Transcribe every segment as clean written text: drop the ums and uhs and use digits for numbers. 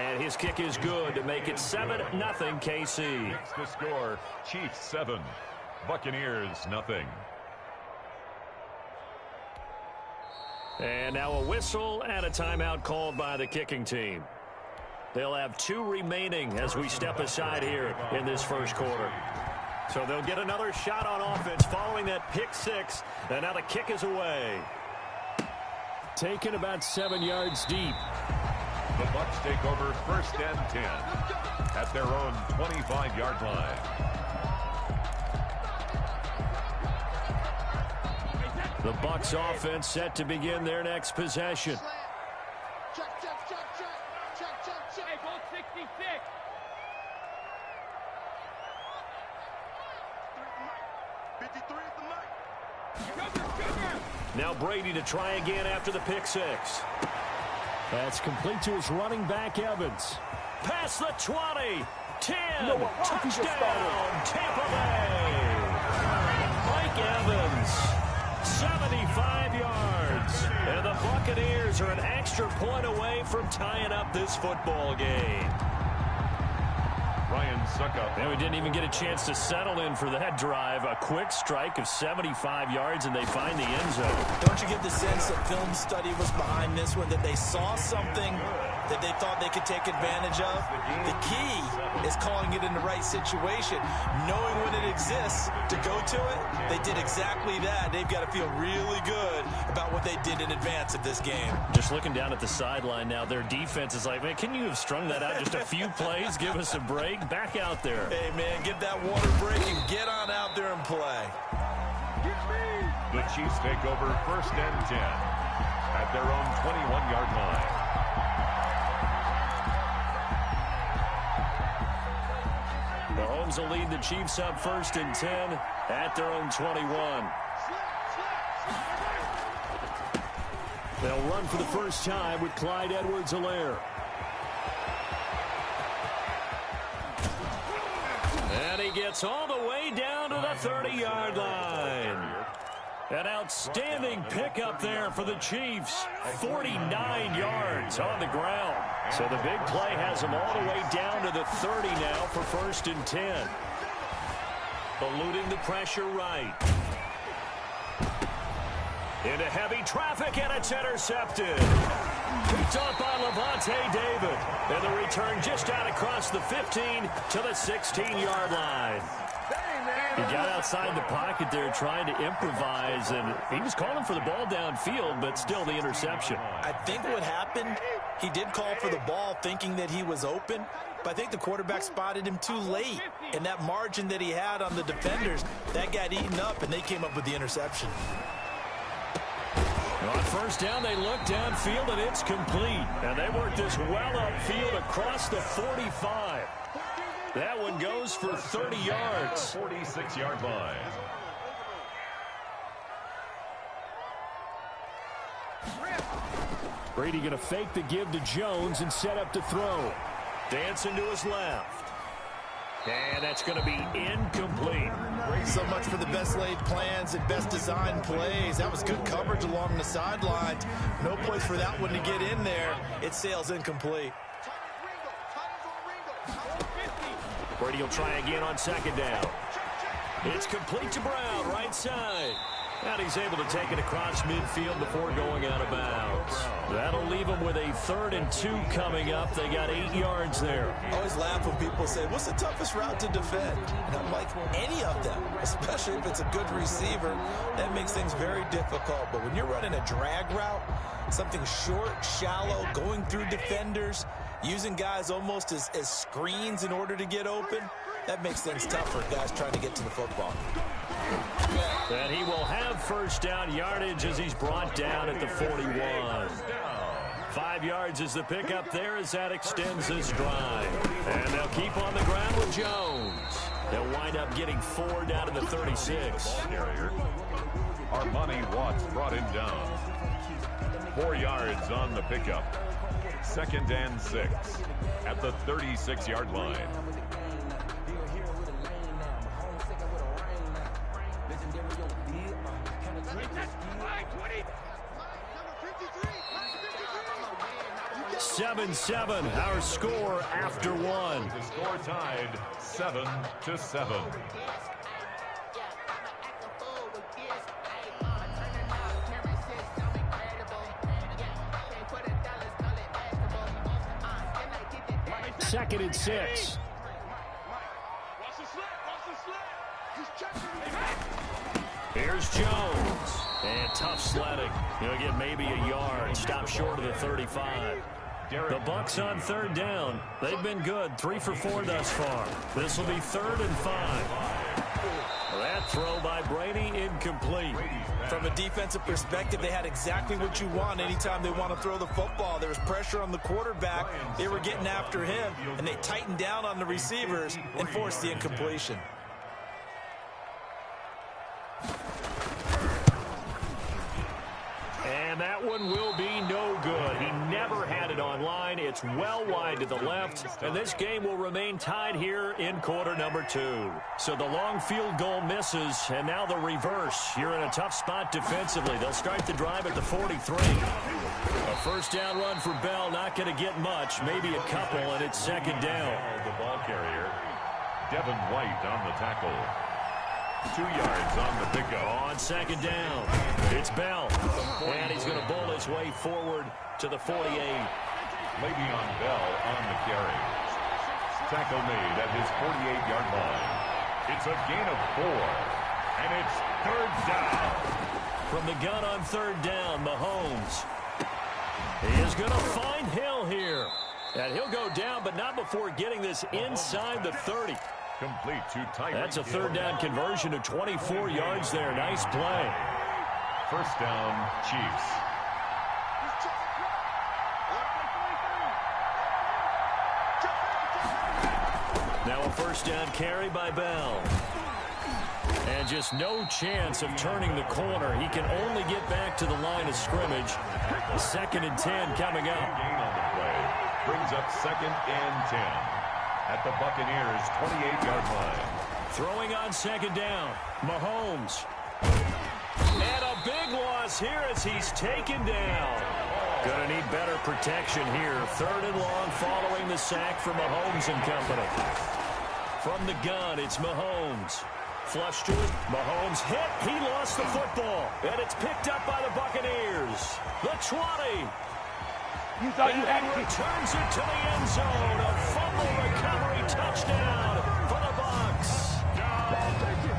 And his kick is good to make it 7-0 KC. Makes the score Chiefs 7, Buccaneers 0. And now a whistle and a timeout called by the kicking team. They'll have 2 remaining as we step aside here in this first quarter. So they'll get another shot on offense following that pick 6. And now the kick is away. Taken about 7 yards deep. The Bucs take over 1st and 10 at their own 25-yard line. The Bucs offense set to begin their next possession. Now Brady to try again after the pick 6. That's complete to his running back, Evans. Past the 20. 10. Touchdown, Tampa Bay. Mike Evans, 75 yards. And the Buccaneers are an extra point away from tying up this football game. Ryan Suckup. And we didn't even get a chance to settle in for that drive. A quick strike of 75 yards, and they find the end zone. Don't you get the sense that film study was behind this one, that they saw something that they thought they could take advantage of? The key is calling it in the right situation. Knowing when it exists to go to it, they did exactly that. They've got to feel really good about what they did in advance of this game. Just looking down at the sideline now, their defense is like, man, can you have strung that out just a few plays? Give us a break. Back out there. Hey, man, get that water break and get on out there and play. The Chiefs take over 1st and 10 at their own 21-yard line. Mahomes will lead the Chiefs up 1st and 10 at their own 21. They'll run for the first time with Clyde Edwards-Helaire. And he gets all the way down to the 30-yard line. An outstanding pickup there for the Chiefs. 49 yards on the ground. So the big play has them all the way down to the 30 now for 1st and 10. Eluding the pressure right. Into heavy traffic, and it's intercepted. Picked off by Levante David. And the return just out across the 15 to the 16-yard line. He got outside the pocket there trying to improvise, and he was calling for the ball downfield, but still the interception. I think what happened, he did call for the ball thinking that he was open, but I think the quarterback spotted him too late. And that margin that he had on the defenders, that got eaten up, and they came up with the interception. On 1st down, they look downfield, and it's complete. And they work this well upfield across the 45. That one goes for 30 yards. 46-yard line. Brady going to fake the give to Jones and set up to throw. Dancing to his left. And that's going to be incomplete. So much for the best laid plans and best designed plays. That was good coverage along the sideline. No place for that one to get in there. It sails incomplete. Brady will try again on 2nd down. It's complete to Brown, right side. And he's able to take it across midfield before going out of bounds. That'll leave them with a 3rd and 2 coming up. They got 8 yards there. I always laugh when people say, what's the toughest route to defend? And I'm like, any of them, especially if it's a good receiver. That makes things very difficult. But when you're running a drag route, something short, shallow, going through defenders, using guys almost as screens in order to get open, that makes things tough for guys trying to get to the football. And he will have 1st down yardage as he's brought down at the 41. 5 yards is the pickup there as that extends this drive. And they'll keep on the ground with Jones. They'll wind up getting 4 down to the 36. Armani Watts brought him down. 4 yards on the pickup. 2nd and 6 at the 36-yard line. 7-7, our score after one. The score tied 7-7. Second and 6. Here's Jones. And tough sledding. He'll get maybe a yard. Stop short of the 35. The Bucs on third down. They've been good. 3 for 4 thus far. This will be 3rd and 5. That throw by Brady incomplete. From a defensive perspective, they had exactly what you want anytime they want to throw the football. There was pressure on the quarterback. They were getting after him, and they tightened down on the receivers and forced the incompletion. And that one will be no good. He never had it on line. It's well wide to the left. And this game will remain tied here in quarter number 2. So the long field goal misses. And now the reverse. You're in a tough spot defensively. They'll start the drive at the 43. A first down run for Bell. Not going to get much. Maybe a couple. And it's second down. The ball carrier, Devin White on the tackle. 2 yards on the pickup. On second down, it's Bell. And he's going to bowl his way forward to the 48. Le'Veon Bell on the carry. Tackle made at his 48-yard line. It's a gain of 4. And it's 3rd down. From the gun on 3rd down, Mahomes. He is going to find Hill here. And he'll go down, but not before getting this inside the 30. Complete to Tyreek. That's a 3rd down conversion of 24 yards there. Nice play. First down, Chiefs. Now a first down carry by Bell. And just no chance of turning the corner. He can only get back to the line of scrimmage. 2nd and 10 coming up. Gain on the play. Brings up 2nd and 10. At the Buccaneers' 28-yard line. Throwing on 2nd down, Mahomes. And a big loss here as he's taken down. Gonna need better protection here. 3rd and long following the sack for Mahomes and company. From the gun, it's Mahomes. Flush to it, Mahomes hit. He lost the football. And it's picked up by the Buccaneers. The 20. You thought you had it. Returns it to the end zone. A fumble recovery touchdown for the Bucs.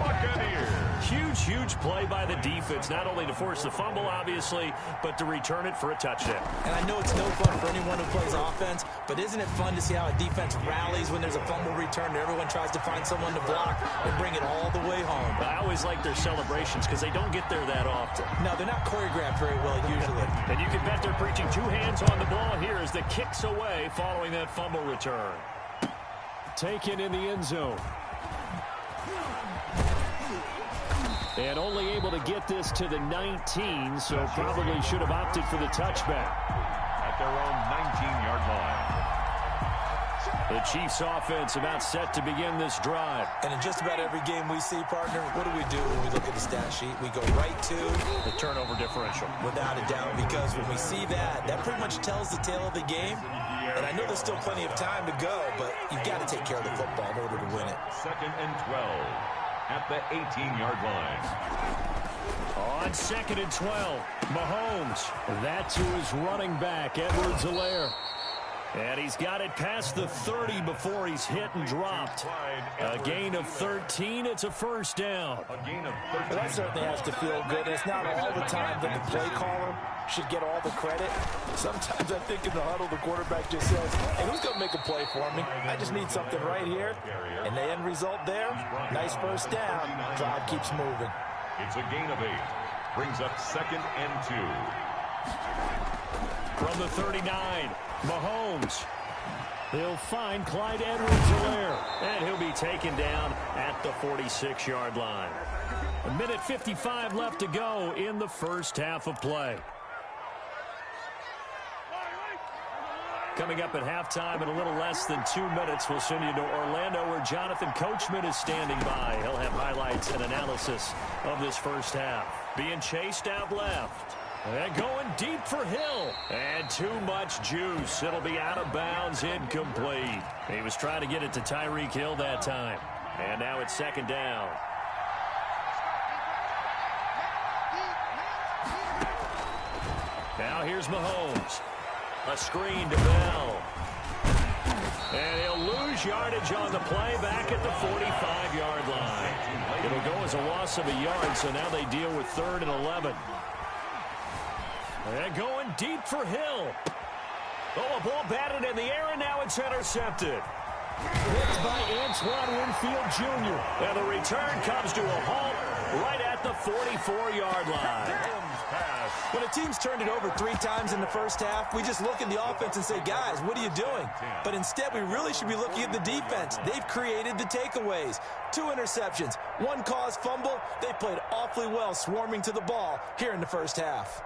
Buccaneers. Huge play by the defense, not only to force the fumble, obviously, but to return it for a touchdown. And I know it's no fun for anyone who plays offense, but isn't it fun to see how a defense rallies when there's a fumble return and everyone tries to find someone to block and bring it all the way home? I always like their celebrations because they don't get there that often. No, they're not choreographed very well usually. And you can bet they're preaching 2 hands on the ball here as the kicks away following that fumble return. Taken in the end zone. And only able to get this to the 19, so probably should have opted for the touchback. At their own 19-yard line. The Chiefs offense about set to begin this drive. And in just about every game we see, partner, what do we do when we look at the stat sheet? We go right to the turnover differential. Without a doubt, because when we see that, that pretty much tells the tale of the game. And I know there's still plenty of time to go, but you've got to take care of the football in order to win it. 2nd and 12. At the 18-yard line. On 2nd and 12, Mahomes. That to his running back, Edwards-Helaire. And he's got it past the 30 before he's hit and dropped. A gain of 13. It's a first down. A gain of 13. Well, that certainly has to feel good. It's not all the time that the play caller should get all the credit. Sometimes I think in the huddle, the quarterback just says, hey, who's going to make a play for me? I just need something right here. And the end result there, nice first down. Drive keeps moving. It's a gain of 8. Brings up 2nd and 2. From the 39, Mahomes. They'll find Clyde Edwards-Helaire. And he'll be taken down at the 46-yard line. 1:55 left to go in the first half of play. Coming up at halftime in a little less than 2 minutes, we'll send you to Orlando where Jonathan Coachman is standing by. He'll have highlights and analysis of this first half. Being chased out left. And going deep for Hill. And too much juice. It'll be out of bounds, incomplete. He was trying to get it to Tyreek Hill that time. And now it's second down. Now here's Mahomes. A screen to Bell. And he'll lose yardage on the play back at the 45-yard line. It'll go as a loss of a yard, so now they deal with 3rd and 11. And going deep for Hill. Oh, a ball batted in the air, and now it's intercepted. Picked by Antoine Winfield Jr. And the return comes to a halt right at the 44-yard line. When a team's turned it over 3 times in the first half, we just look at the offense and say, guys, what are you doing? But instead, we really should be looking at the defense. They've created the takeaways. 2 interceptions, 1 caused fumble. They played awfully well swarming to the ball here in the first half.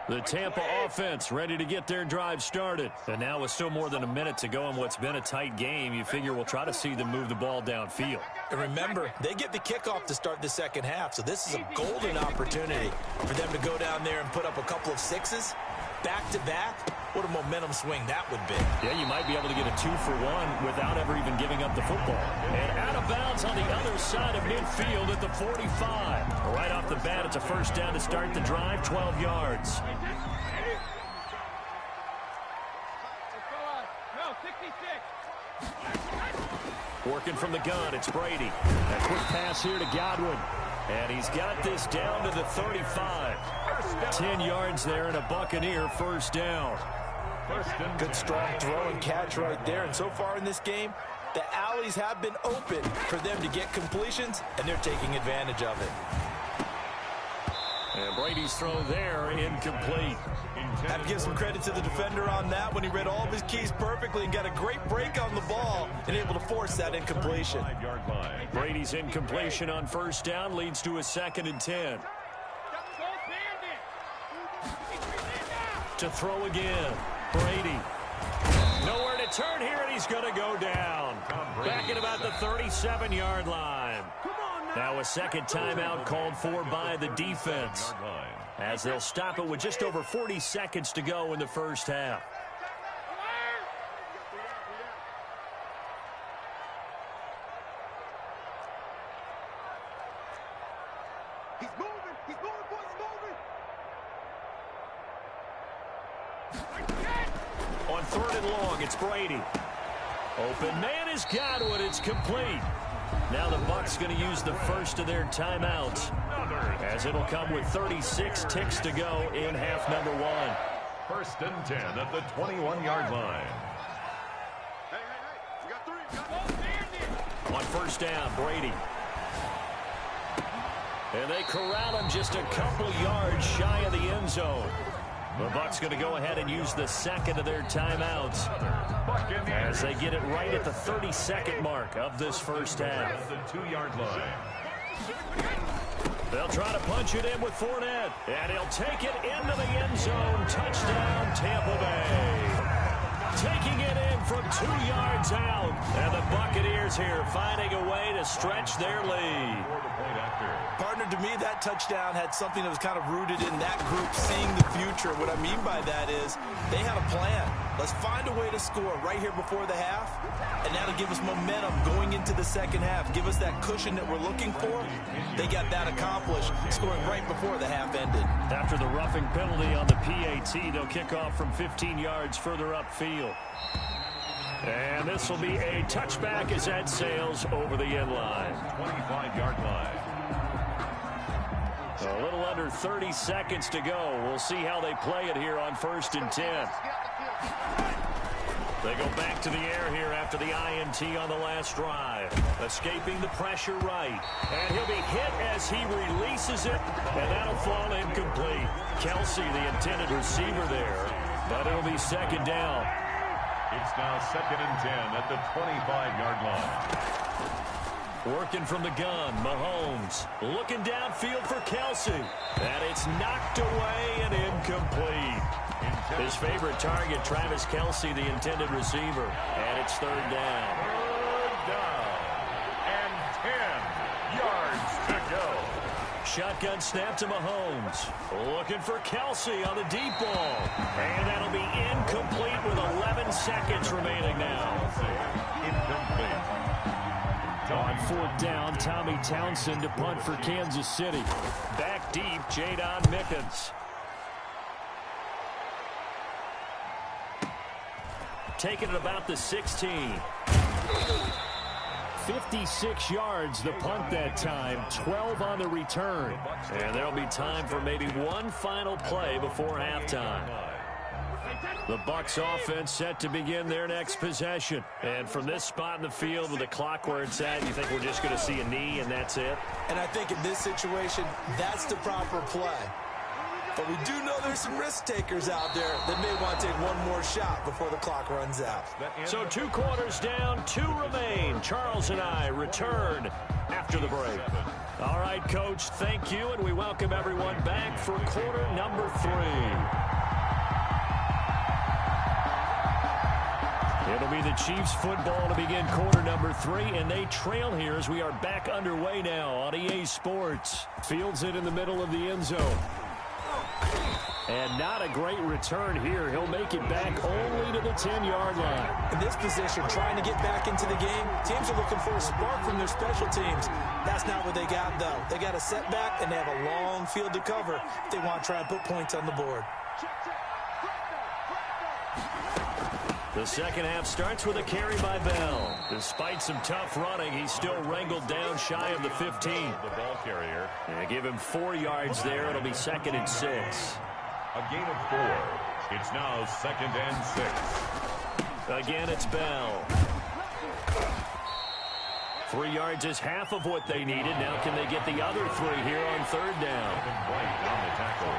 The Tampa offense ready to get their drive started. And now with still more than a minute to go in what's been a tight game, you figure we'll try to see them move the ball downfield. And remember, they get the kickoff to start the second half, so this is a golden opportunity for them to go down there and put up a couple of 6s back-to-back. What a momentum swing that would be. Yeah, you might be able to get a 2-for-1 without ever even giving up the football. And out of bounds on the other side of midfield at the 45. Right off the bat, it's a first down to start the drive, 12 yards. Working from the gun, it's Brady. A quick pass here to Godwin. And he's got this down to the 35. 10 yards there and a Buccaneer first down. Good strong throw and catch right there. And so far in this game, the alleys have been open for them to get completions, and they're taking advantage of it. And Brady's throw there, incomplete. Have to give some credit to the defender on that when he read all of his keys perfectly and got a great break on the ball and able to force that incompletion. Brady's incompletion on first down leads to a 2nd and 10. To throw again. Brady. Nowhere to turn here, and he's going to go down. Back at about the 37-yard line. Now a second timeout called for by the defense, as they'll stop it with just over 40 seconds to go in the first half. He's moving, boys, On 3rd and long, it's Brady. Open man is Godwin. It's complete. Now the Bucs going to use the first of their timeouts, as it'll come with 36 ticks to go in half number 1. 1st and 10 at the 21-yard line. We got 3. On first down, Brady. And they corral him just a couple yards shy of the end zone. The Bucs going to go ahead and use the second of their timeouts as they get it right at the 32nd mark of this first half. The 2-yard line. They'll try to punch it in with Fournette, and he'll take it into the end zone. Touchdown, Tampa Bay. Taking it in from 2 yards out, and the Buccaneers here finding a way to stretch their lead. Partner, to me, that touchdown had something that was kind of rooted in that group seeing the future. What I mean by that is they had a plan. Let's find a way to score right here before the half, and that'll give us momentum going into the second half. Give us that cushion that we're looking for. They got that accomplished, scoring right before the half ended. After the roughing penalty on the PAT, they'll kick off from 15 yards further upfield. And this will be a touchback as that sails over the end line. 25-yard line. A little under 30 seconds to go. We'll see how they play it here on 1st and 10. They go back to the air here after the INT on the last drive. Escaping the pressure right. And he'll be hit as he releases it. And that'll fall incomplete. Kelsey, the intended receiver there. But it'll be second down. It's now 2nd and 10 at the 25-yard line. Working from the gun, Mahomes looking downfield for Kelsey. And it's knocked away and incomplete. His favorite target, Travis Kelsey, the intended receiver. And it's 3rd down. 3rd down. And 10 yards to go. Shotgun snap to Mahomes. Looking for Kelsey on the deep ball. And that'll be incomplete with 11 seconds remaining now. Incomplete. On fourth down, Tommy Townsend to punt for Kansas City. Back deep, Jadon Mickens. Taking it about the 16. 56 yards the punt that time, 12 on the return. And there'll be time for maybe one final play before halftime. The Bucs offense set to begin their next possession. And from this spot in the field with the clock where it's at, you think we're just going to see a knee and that's it? And I think in this situation, that's the proper play. But we do know there's some risk takers out there that may want to take one more shot before the clock runs out. So 2 quarters down, 2 remain. Charles and I return after the break. All right, Coach, thank you, and we welcome everyone back for quarter number 3. It'll be the Chiefs football to begin quarter number 3, and they trail here as we are back underway now on EA Sports. Fields it in the middle of the end zone. And not a great return here. He'll make it back only to the 10-yard line. In this position, trying to get back into the game, teams are looking for a spark from their special teams. That's not what they got, though. They got a setback, and they have a long field to cover if they want to try and put points on the board. The second half starts with a carry by Bell. Despite some tough running, he's still wrangled down shy of the 15. The ball carrier. And give him 4 yards there. It'll be 2nd and 6. A gain of 4. It's now 2nd and 6. Again, it's Bell. 3 yards is half of what they needed. Now can they get the other 3 here on 3rd down? Right on the tackle.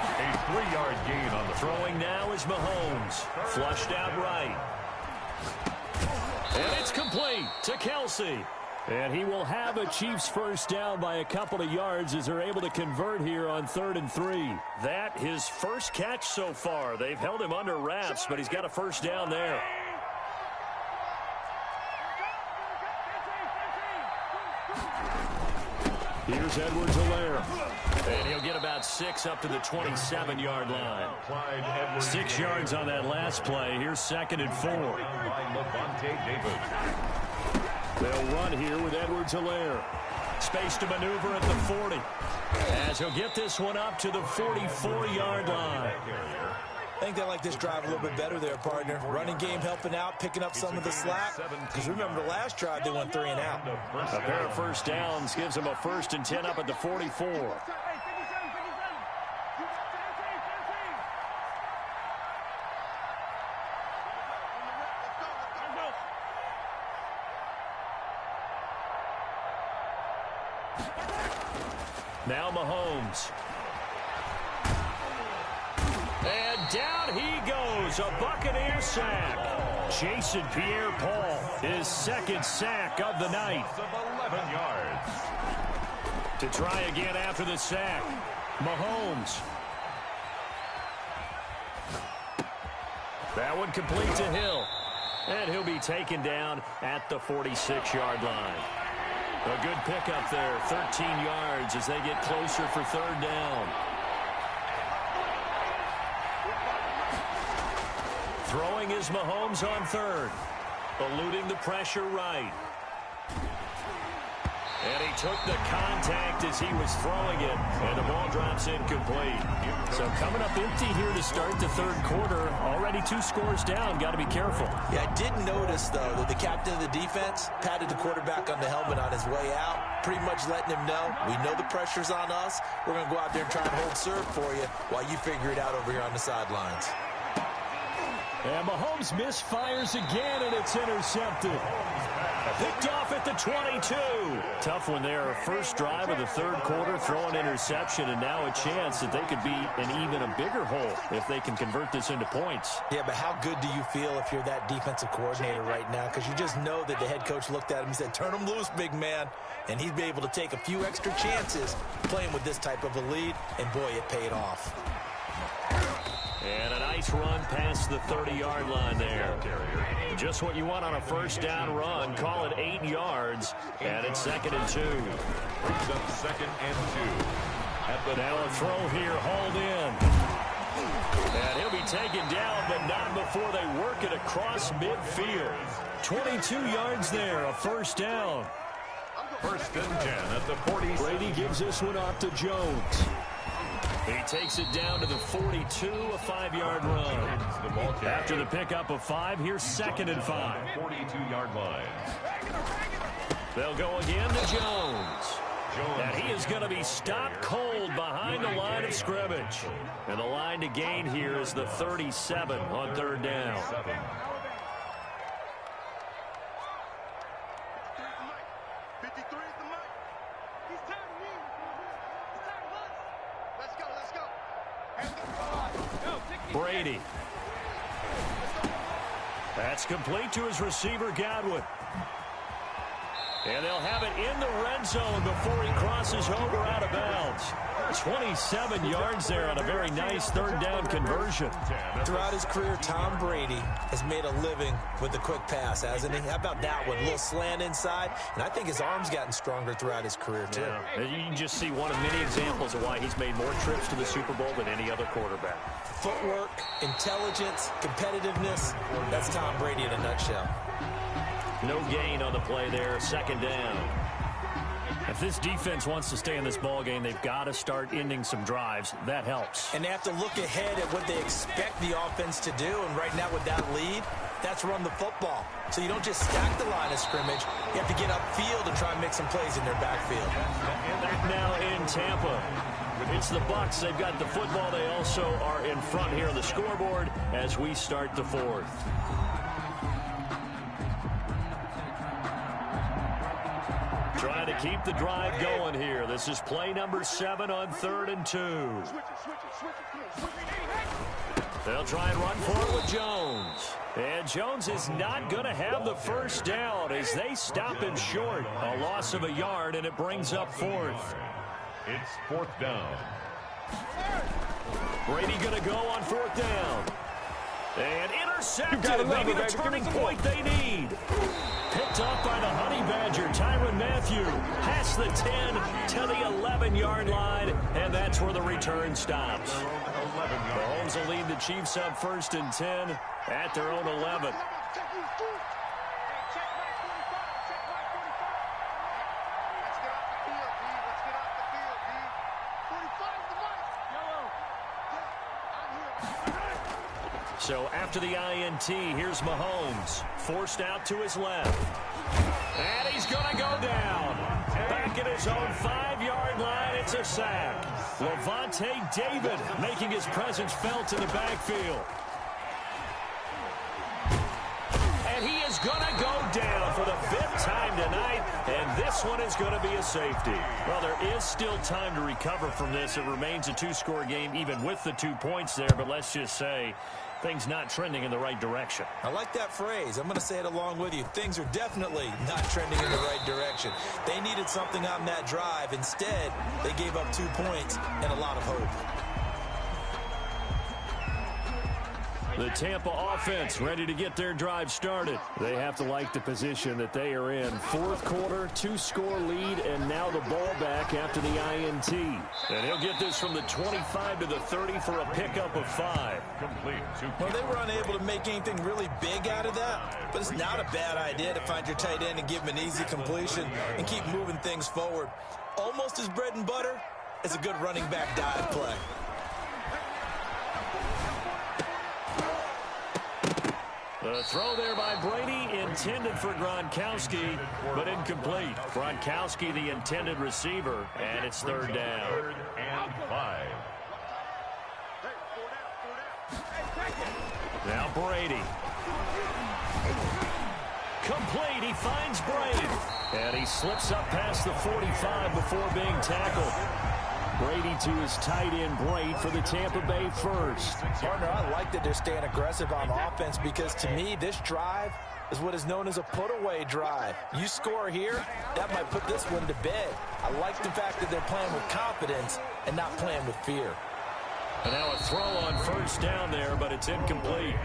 A 3-yard gain on the throwing now is Mahomes. Flushed out right. And it's complete to Kelsey. And he will have a Chiefs first down by a couple of yards as they're able to convert here on 3rd and 3. That his first catch so far. They've held him under wraps, but he's got a first down there. Here's Edwards-Helaire. And he'll get about 6 up to the 27-yard line. 6 yards on that last play. Here's 2nd and 4. They'll run here with Edwards-Helaire. Space to maneuver at the 40. As he'll get this one up to the 44-yard line. I think they like this drive a little bit better there, partner. Running game helping out, picking up some of the slack. Because remember, the last drive, they went 3 and out. A pair of first downs gives them a 1st and 10 up at the 44. Now Mahomes. And down he goes, a Buccaneer sack. Jason Pierre-Paul, his 2nd sack of the night. 11 yards. To try again after the sack, Mahomes. That one complete to Hill. And he'll be taken down at the 46-yard line. A good pickup there, 13 yards as they get closer for 3rd down. Throwing is Mahomes on 3rd. Eluding the pressure right. And he took the contact as he was throwing it. And the ball drops incomplete. So coming up empty here to start the 3rd quarter. Already 2 scores down. Got to be careful. Yeah, I did notice, though, that the captain of the defense patted the quarterback on the helmet on his way out. Pretty much letting him know, we know the pressure's on us. We're going to go out there and try and hold serve for you while you figure it out over here on the sidelines. And Mahomes misfires again, and it's intercepted. Picked off at the 22. Tough one there. First drive of the 3rd quarter, throw an interception, and now a chance that they could be in even a bigger hole if they can convert this into points. Yeah, but how good do you feel if you're that defensive coordinator right now? Because you just know that the head coach looked at him and said, turn him loose, big man. And he'd be able to take a few extra chances playing with this type of a lead, and boy, it paid off. And a nice nice run past the 30-yard line there. Just what you want on a first down run. Call it 8 yards, and it's 2nd and 2. Brings up 2nd and 2. Now a throw here, hauled in. And he'll be taken down, but not before they work it across midfield. 22 yards there, a first down. 1st and 10 at the 40. Brady gives this one off to Jones. He takes it down to the 42, a 5-yard run. After the pickup of 5, here's 2nd and 5. 42-yard line. They'll go again to Jones. And he is going to be stopped cold behind the line of scrimmage. And the line to gain here is the 37 on 3rd down. Brady. That's complete to his receiver, Godwin. And they'll have it in the red zone before he crosses over out of bounds. 27 yards there on a very nice 3rd down conversion. Throughout his career, Tom Brady has made a living with the quick pass, hasn't he? How about that one? A little slant inside. And I think his arm's gotten stronger throughout his career, too. Yeah. You can just see one of many examples of why he's made more trips to the Super Bowl than any other quarterback. Footwork, intelligence, competitiveness. That's Tom Brady in a nutshell. No gain on the play there, 2nd down. If this defense wants to stay in this ball game, they've got to start ending some drives. That helps. And they have to look ahead at what they expect the offense to do. And right now with that lead, that's run the football. So you don't just stack the line of scrimmage. You have to get upfield and try and make some plays in their backfield. Back now in Tampa. It's the Bucs. They've got the football. They also are in front here on the scoreboard as we start the 4th. Trying to keep the drive going here. This is play number 7 on 3rd and 2. They'll try and run for it with Jones. And Jones is not going to have the first down as they stop him short. A loss of a yard, and it brings up 4th. It's 4th down. Brady going to go on 4th down. And intercepted. Maybe the turning point they need. Picked up by the Honey Badger, Tyrann Mathieu. Past the 10 to the 11-yard line, and that's where the return stops. Mahomes will lead the Chiefs up 1st and 10 at their own 11. So after the INT, here's Mahomes. Forced out to his left. And he's going to go down. Back at his own 5-yard line, it's a sack. Levante David making his presence felt in the backfield. And he is going to go down for the 5th time tonight, and this one is going to be a safety. Well, there is still time to recover from this. It remains a 2-score game even with the 2 points there, but let's just say things not trending in the right direction. I like that phrase. I'm going to say it along with you. Things are definitely not trending in the right direction. They needed something on that drive. Instead, they gave up 2 points and a lot of hope. The Tampa offense ready to get their drive started. They have to like the position that they are in. 4th quarter, 2-score lead, and now the ball back after the INT. And he'll get this from the 25 to the 30 for a pickup of 5. Complete. Well, they were unable to make anything really big out of that, but it's not a bad idea to find your tight end and give him an easy completion and keep moving things forward. Almost as bread and butter as a good running back dive play. The throw there by Brady intended for Gronkowski, but incomplete. Gronkowski, the intended receiver, and it's 3rd down. 3rd and 5. Now Brady. Complete. He finds Brady. And he slips up past the 45 before being tackled. Brady to his tight end, Braid, for the Tampa Bay first. Partner, I like that they're staying aggressive on offense because, to me, this drive is what is known as a put-away drive. You score here, that might put this one to bed. I like the fact that they're playing with confidence and not playing with fear. And now a throw on first down there, but it's incomplete.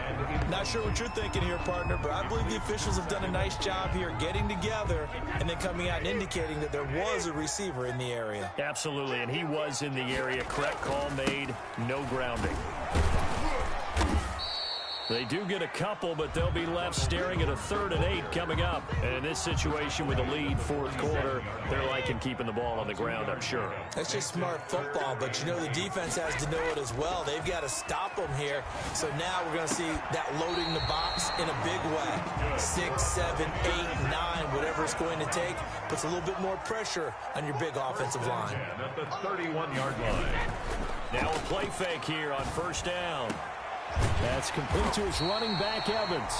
Not sure what you're thinking here, partner, but I believe the officials have done a nice job here getting together and then coming out and indicating that there was a receiver in the area. Absolutely, and he was in the area. Correct call made, no grounding. They do get a couple, but they'll be left staring at a 3rd and 8 coming up. And in this situation with a lead, 4th quarter, they're liking keeping the ball on the ground, I'm sure. That's just smart football, but you know the defense has to know it as well. They've got to stop them here. So now we're going to see that loading the box in a big way. 6, 7, 8, 9, whatever it's going to take, puts a little bit more pressure on your big offensive line. At the 31-yard line. Now a play fake here on first down. That's complete to his running back, Evans.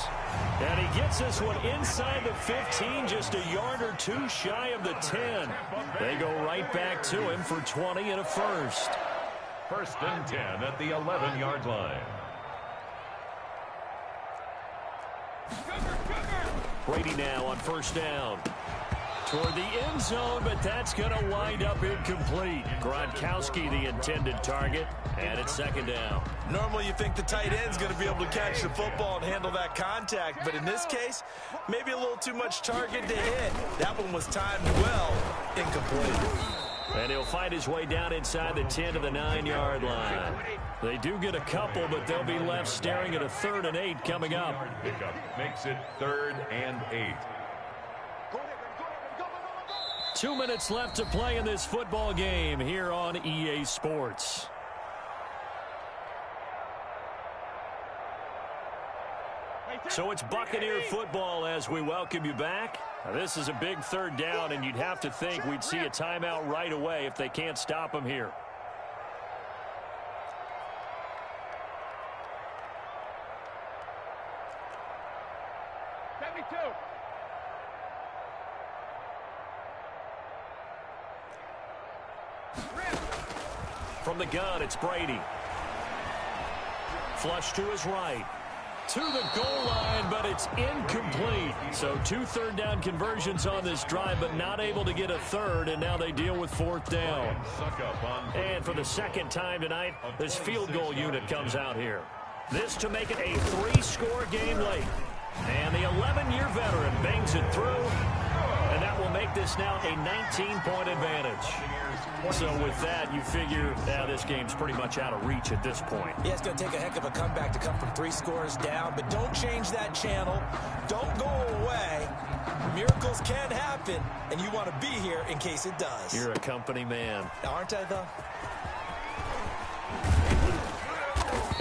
And he gets this one inside the 15, just a yard or two shy of the 10. They go right back to him for 20 and a first. 1st and 10 at the 11-yard line. Brady now on first down. Toward the end zone, but that's going to wind up incomplete. Gronkowski, the intended target, and it's 2nd down. Normally you think the tight end's going to be able to catch the football and handle that contact, but in this case, maybe a little too much target to hit. That one was timed well, incomplete. And he'll find his way down inside the 10 to the 9-yard line. They do get a couple, but they'll be left staring at a 3rd and 8 coming up. Pickup makes it 3rd and 8. 2 minutes left to play in this football game here on EA Sports. So it's Buccaneer football as we welcome you back. Now, this is a big 3rd down, and you'd have to think we'd see a timeout right away if they can't stop him here. From the gun, it's Brady. Flush to his right. To the goal line, but it's incomplete. So 2 3rd-down conversions on this drive, but not able to get a 3rd, and now they deal with 4th down. And for the 2nd time tonight, this field goal unit comes out here. This to make it a 3-score game late. And the 11-year veteran bangs it through, and that will make this now a 19-point advantage. So with that, you figure this game's pretty much out of reach at this point. Yeah, it's going to take a heck of a comeback to come from 3 scores down, but don't change that channel. Don't go away. Miracles can happen, and you want to be here in case it does. You're a company man. Aren't I, though?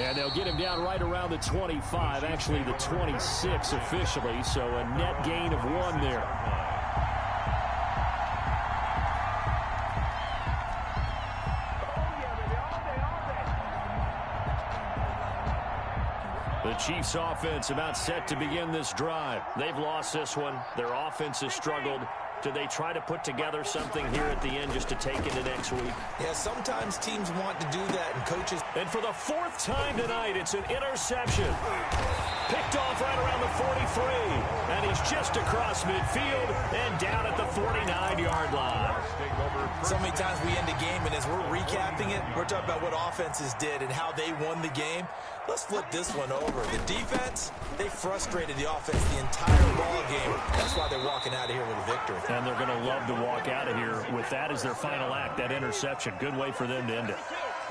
And they'll get him down right around the 25, actually the 26 officially, so a net gain of 1 there. The Chiefs offense about set to begin this drive. They've lost this one. Their offense has struggled. Do they try to put together something here at the end just to take into next week? Yeah, sometimes teams want to do that, and coaches... And for the 4th time tonight, it's an interception. Picked off right around the 43. And he's just across midfield and down at the 49-yard line. So many times we end a game, and as we're recapping it, we're talking about what offenses did and how they won the game. Let's flip this one over. The defense, they frustrated the offense the entire ball game. That's why they're walking out of here with a victory. And they're going to love to walk out of here with that as their final act, that interception. Good way for them to end it.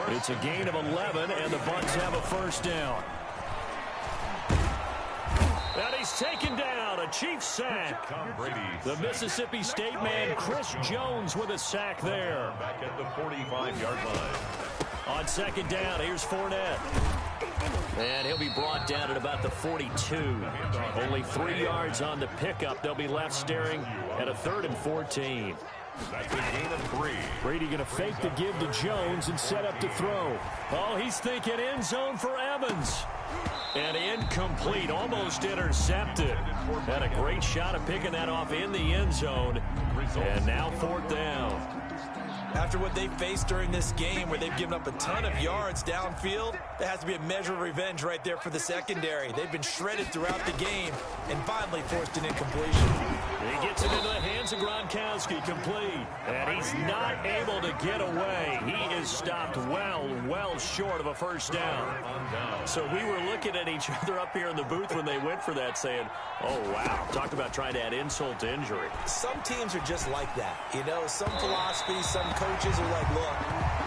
It's a gain of 11, and the Bucs have a 1st down. And he's taken down, a Chiefs sack. The Mississippi State man, Chris Jones, with a sack there. Back at the 45-yard line. On 2nd down, here's Fournette. And he'll be brought down at about the 42. Only 3 yards on the pickup. They'll be left staring at a 3rd and 14. That's a gain of 3. Brady going to fake the give to Jones and set up to throw. Oh, he's thinking end zone for Evans. And incomplete, almost intercepted. Had a great shot of picking that off in the end zone. And now 4th down. After what they faced during this game where they've given up a ton of yards downfield, there has to be a measure of revenge right there for the secondary. They've been shredded throughout the game and finally forced an incompletion. He gets it into the hands of Gronkowski, complete. And he's not able to get away. He is stopped well short of a first down. So we were looking at each other up here in the booth when they went for that saying, oh, wow. Talk about trying to add insult to injury. Some teams are just like that. You know, some philosophies, some coaches are like, look,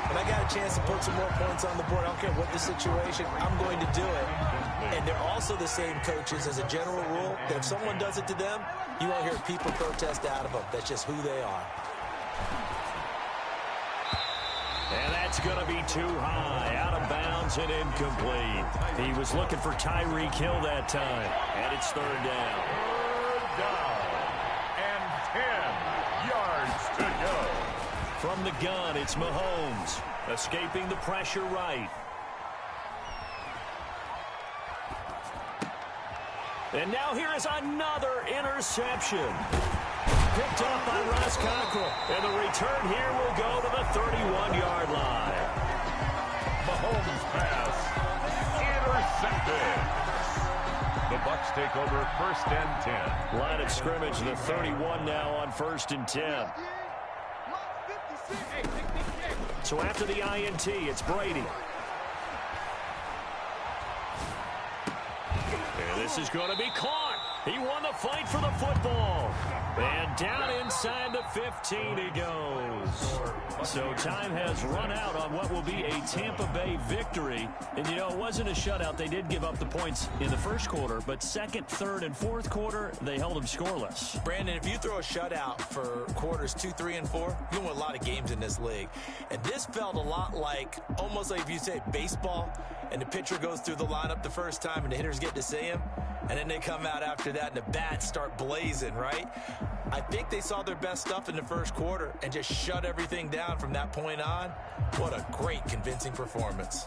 when I got a chance to put some more points on the board, I don't care what the situation, I'm going to do it. And they're also the same coaches as a general rule that if someone does it to them, you won't hear people protest out of them. That's just who they are. And that's going to be too high, out of bounds and incomplete. He was looking for Tyreek Hill that time, and it's third down. Third down and 10 yards to go. From the gun, it's Mahomes, escaping the pressure right. And now here is another interception. Picked up by Ross Cockrell. And the return here will go to the 31-yard line. Mahomes pass intercepted. The Bucs take over first and 10. Line of scrimmage, the 31 now on first and 10. So after the INT, it's Brady. And this is going to be caught. He won the fight for the football. And down inside the 15 he goes. So time has run out on what will be a Tampa Bay victory. And, you know, it wasn't a shutout. They did give up the points in the first quarter, but second, third, and fourth quarter, they held them scoreless. Brandon, if you throw a shutout for quarters 2, 3, and 4, you win a lot of games in this league. And this felt a lot like, almost like if you say baseball, and the pitcher goes through the lineup the first time and the hitters get to see him, and then they come out after that and the bats start blazing, right? I think they saw their best stuff in the first quarter and just shut everything down from that point on. What a great, convincing performance.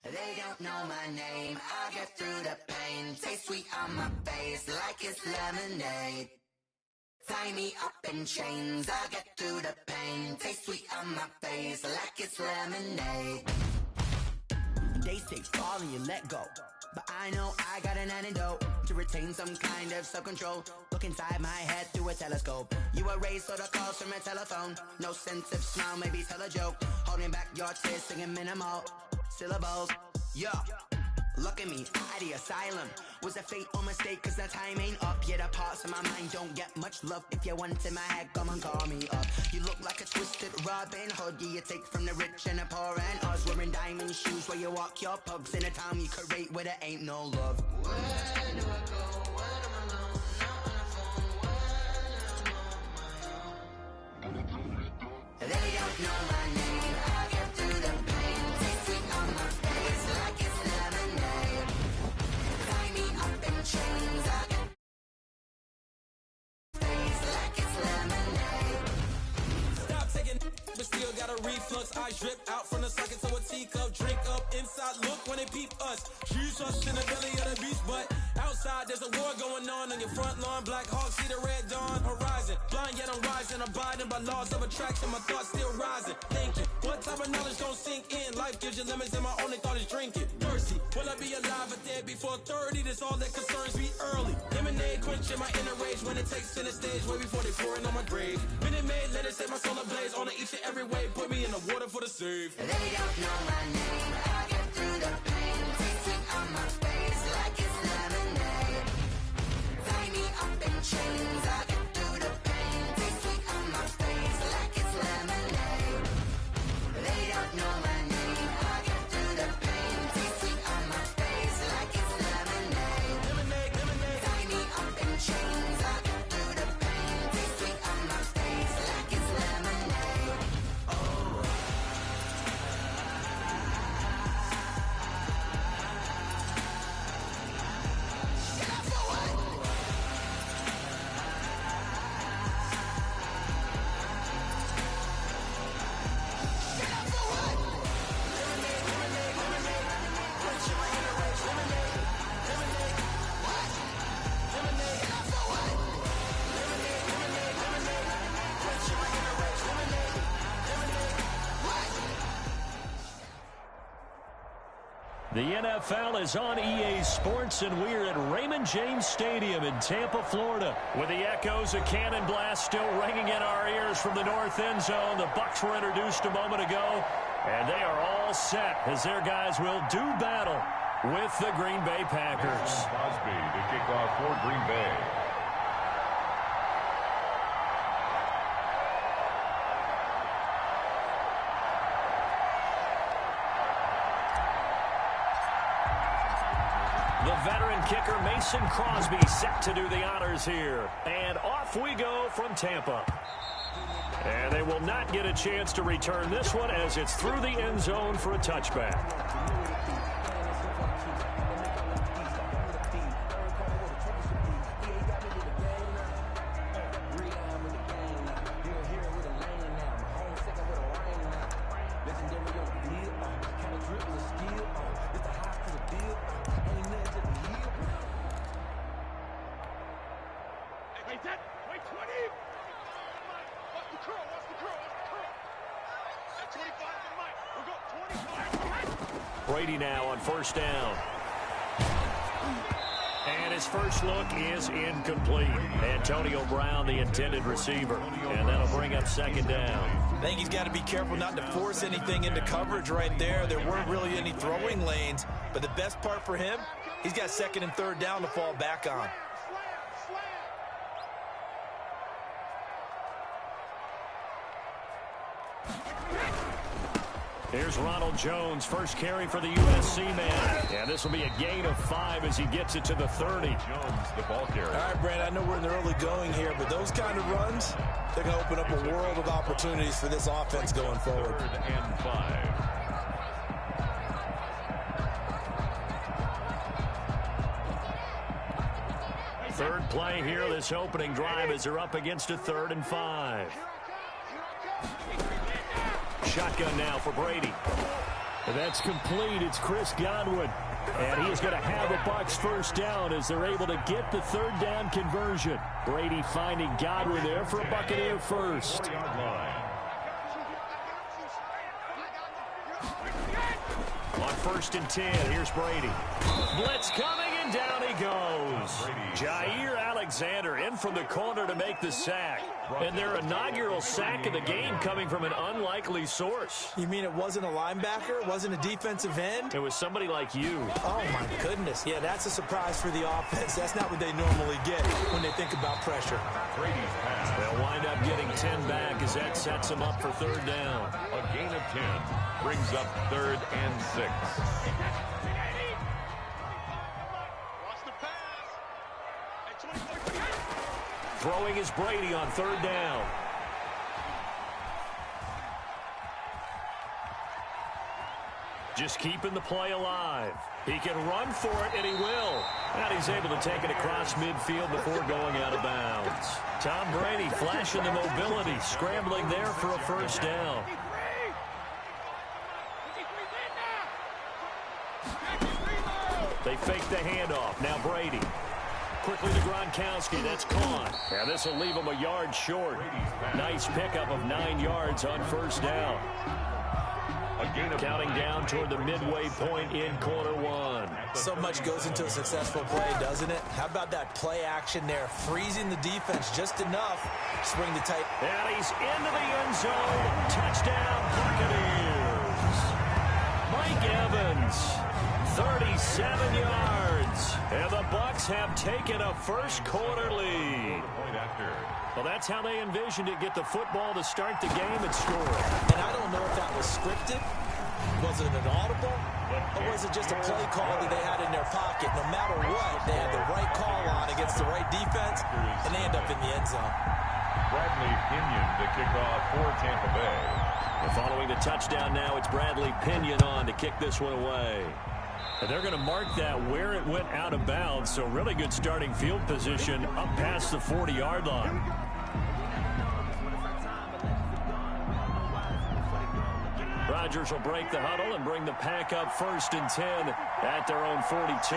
They don't know my name, I get through the pain. Taste sweet on my face like it's lemonade. Tie me up in chains, I get through the pain. Taste sweet on my face like it's lemonade. They say fall and you let go, but I know I got an antidote to retain some kind of self-control. Look inside my head through a telescope. You erase all the calls from a telephone. No sense of smile, maybe tell a joke. Holding back your tears, singing minimal syllables. Yeah, look at me, out the asylum. Was a fate or mistake, cause the time ain't up. Yeah, the parts of my mind don't get much love. If you want in my head, come and call me up. You look like a twisted Robin Hood. Yeah, you take from the rich and the poor and us. Wearing diamond shoes where you walk your pugs. In a town you create where there ain't no love. Where do I go when I'm alone? Not on the phone, when I'm on my own. They don't know my name, I get through the pain. Taste sweet on my face like it's lemonade. Tie me up in chains, I get face like it's lemonade. Stop taking, but still got a reflux. I drip out from the socket to a teacup. Drink up inside, look when they peep us. Choose us in the belly of the beast, but outside there's a war going on your front lawn. Black Hawk, see the red dawn horizon. Blind yet I'm rising, abiding by laws of attraction. My thoughts still rising, thinking what type of knowledge don't sink in. Life gives you limits and my only thought is drinking. Thirsty, will I be alive or dead before 30? That's all that concerns me early. Lemonade quenching my inner rage when it takes center stage way before they pouring on my grave. Minute Maid, let it set my soul ablaze on each and every way. Put me in the water for the save. They don't know my name, I get through the pain. Taste sweet on my face like it's lemonade. Tie me up in chains, I get through the pain. Taste sweet on my face like it's lemonade. They don't know my name, I get through the pain. Taste sweet on my face like it's lemonade. Lemonade, lemonade. Tie me up in chains, I get through the pain. Taste sweet on my face like it's lemonade. Oh. The NFL is on EA Sports, and we're at Raymond James Stadium in Tampa, Florida. With the echoes of cannon blast still ringing in our ears from the north end zone, the Bucs were introduced a moment ago, and they are all set as their guys will do battle with the Green Bay Packers. Crosby to kick off for Green Bay. The veteran kicker Mason Crosby set to do the honors here. And off we go from Tampa. And they will not get a chance to return this one as it's through the end zone for a touchback. Brady now on first down. And his first look is incomplete. Antonio Brown, the intended receiver. And that'll bring up second down. I think he's got to be careful not to force anything into coverage right there. There weren't really any throwing lanes. But the best part for him, he's got second and third down to fall back on. Here's Ronald Jones, first carry for the USC man. And this will be a gain of 5 as he gets it to the 30. Jones, the ball carrier. All right, Brad, I know we're in the early going here, but those kind of runs, they're going to open up a world of opportunities for this offense going forward. 3rd and 5. Third play here, this opening drive as they're up against a 3rd and 5. Shotgun now for Brady. That's complete. It's Chris Godwin. And he is going to have a Bucs first down as they're able to get the third down conversion. Brady finding Godwin there for a Buccaneer first. 40-yard line. On 1st and 10, here's Brady. Blitz coming, and down he goes. Jair Alexander in from the corner to make the sack. And their inaugural sack of the game coming from an unlikely source. You mean it wasn't a linebacker? It wasn't a defensive end? It was somebody like you. Oh, my goodness. Yeah, that's a surprise for the offense. That's not what they normally get when they think about pressure. Brady's pass. They'll wind up getting 10 back as that sets them up for third down. A gain of 10 brings up 3rd and 6. Throwing is Brady on third down. Just keeping the play alive. He can run for it, and he will. And he's able to take it across midfield before going out of bounds. Tom Brady flashing the mobility, scrambling there for a first down. They fake the handoff. Now Brady. Quickly to Gronkowski. That's caught. And this will leave him a yard short. Nice pickup of 9 yards on first down. Counting down toward the midway point in quarter 1. So much goes into a successful play, doesn't it? How about that play action there? Freezing the defense just enough to bring the tight. And he's into the end zone. Touchdown, Buccaneers. Mike Evans, 37 yards. And the Bucs have taken a first quarter lead. Well, that's how they envisioned it. Get the football to start the game and score. And I don't know if that was scripted. Was it an audible? Or was it just a play call that they had in their pocket? No matter what, they had the right call on against the right defense, and they end up in the end zone. Bradley Pinion to kick off for Tampa Bay. And following the touchdown now, it's Bradley Pinion on to kick this one away. And they're going to mark that where it went out of bounds, so really good starting field position up past the 40-yard line. Rodgers will break the huddle and bring the pack up 1st and 10 at their own 42.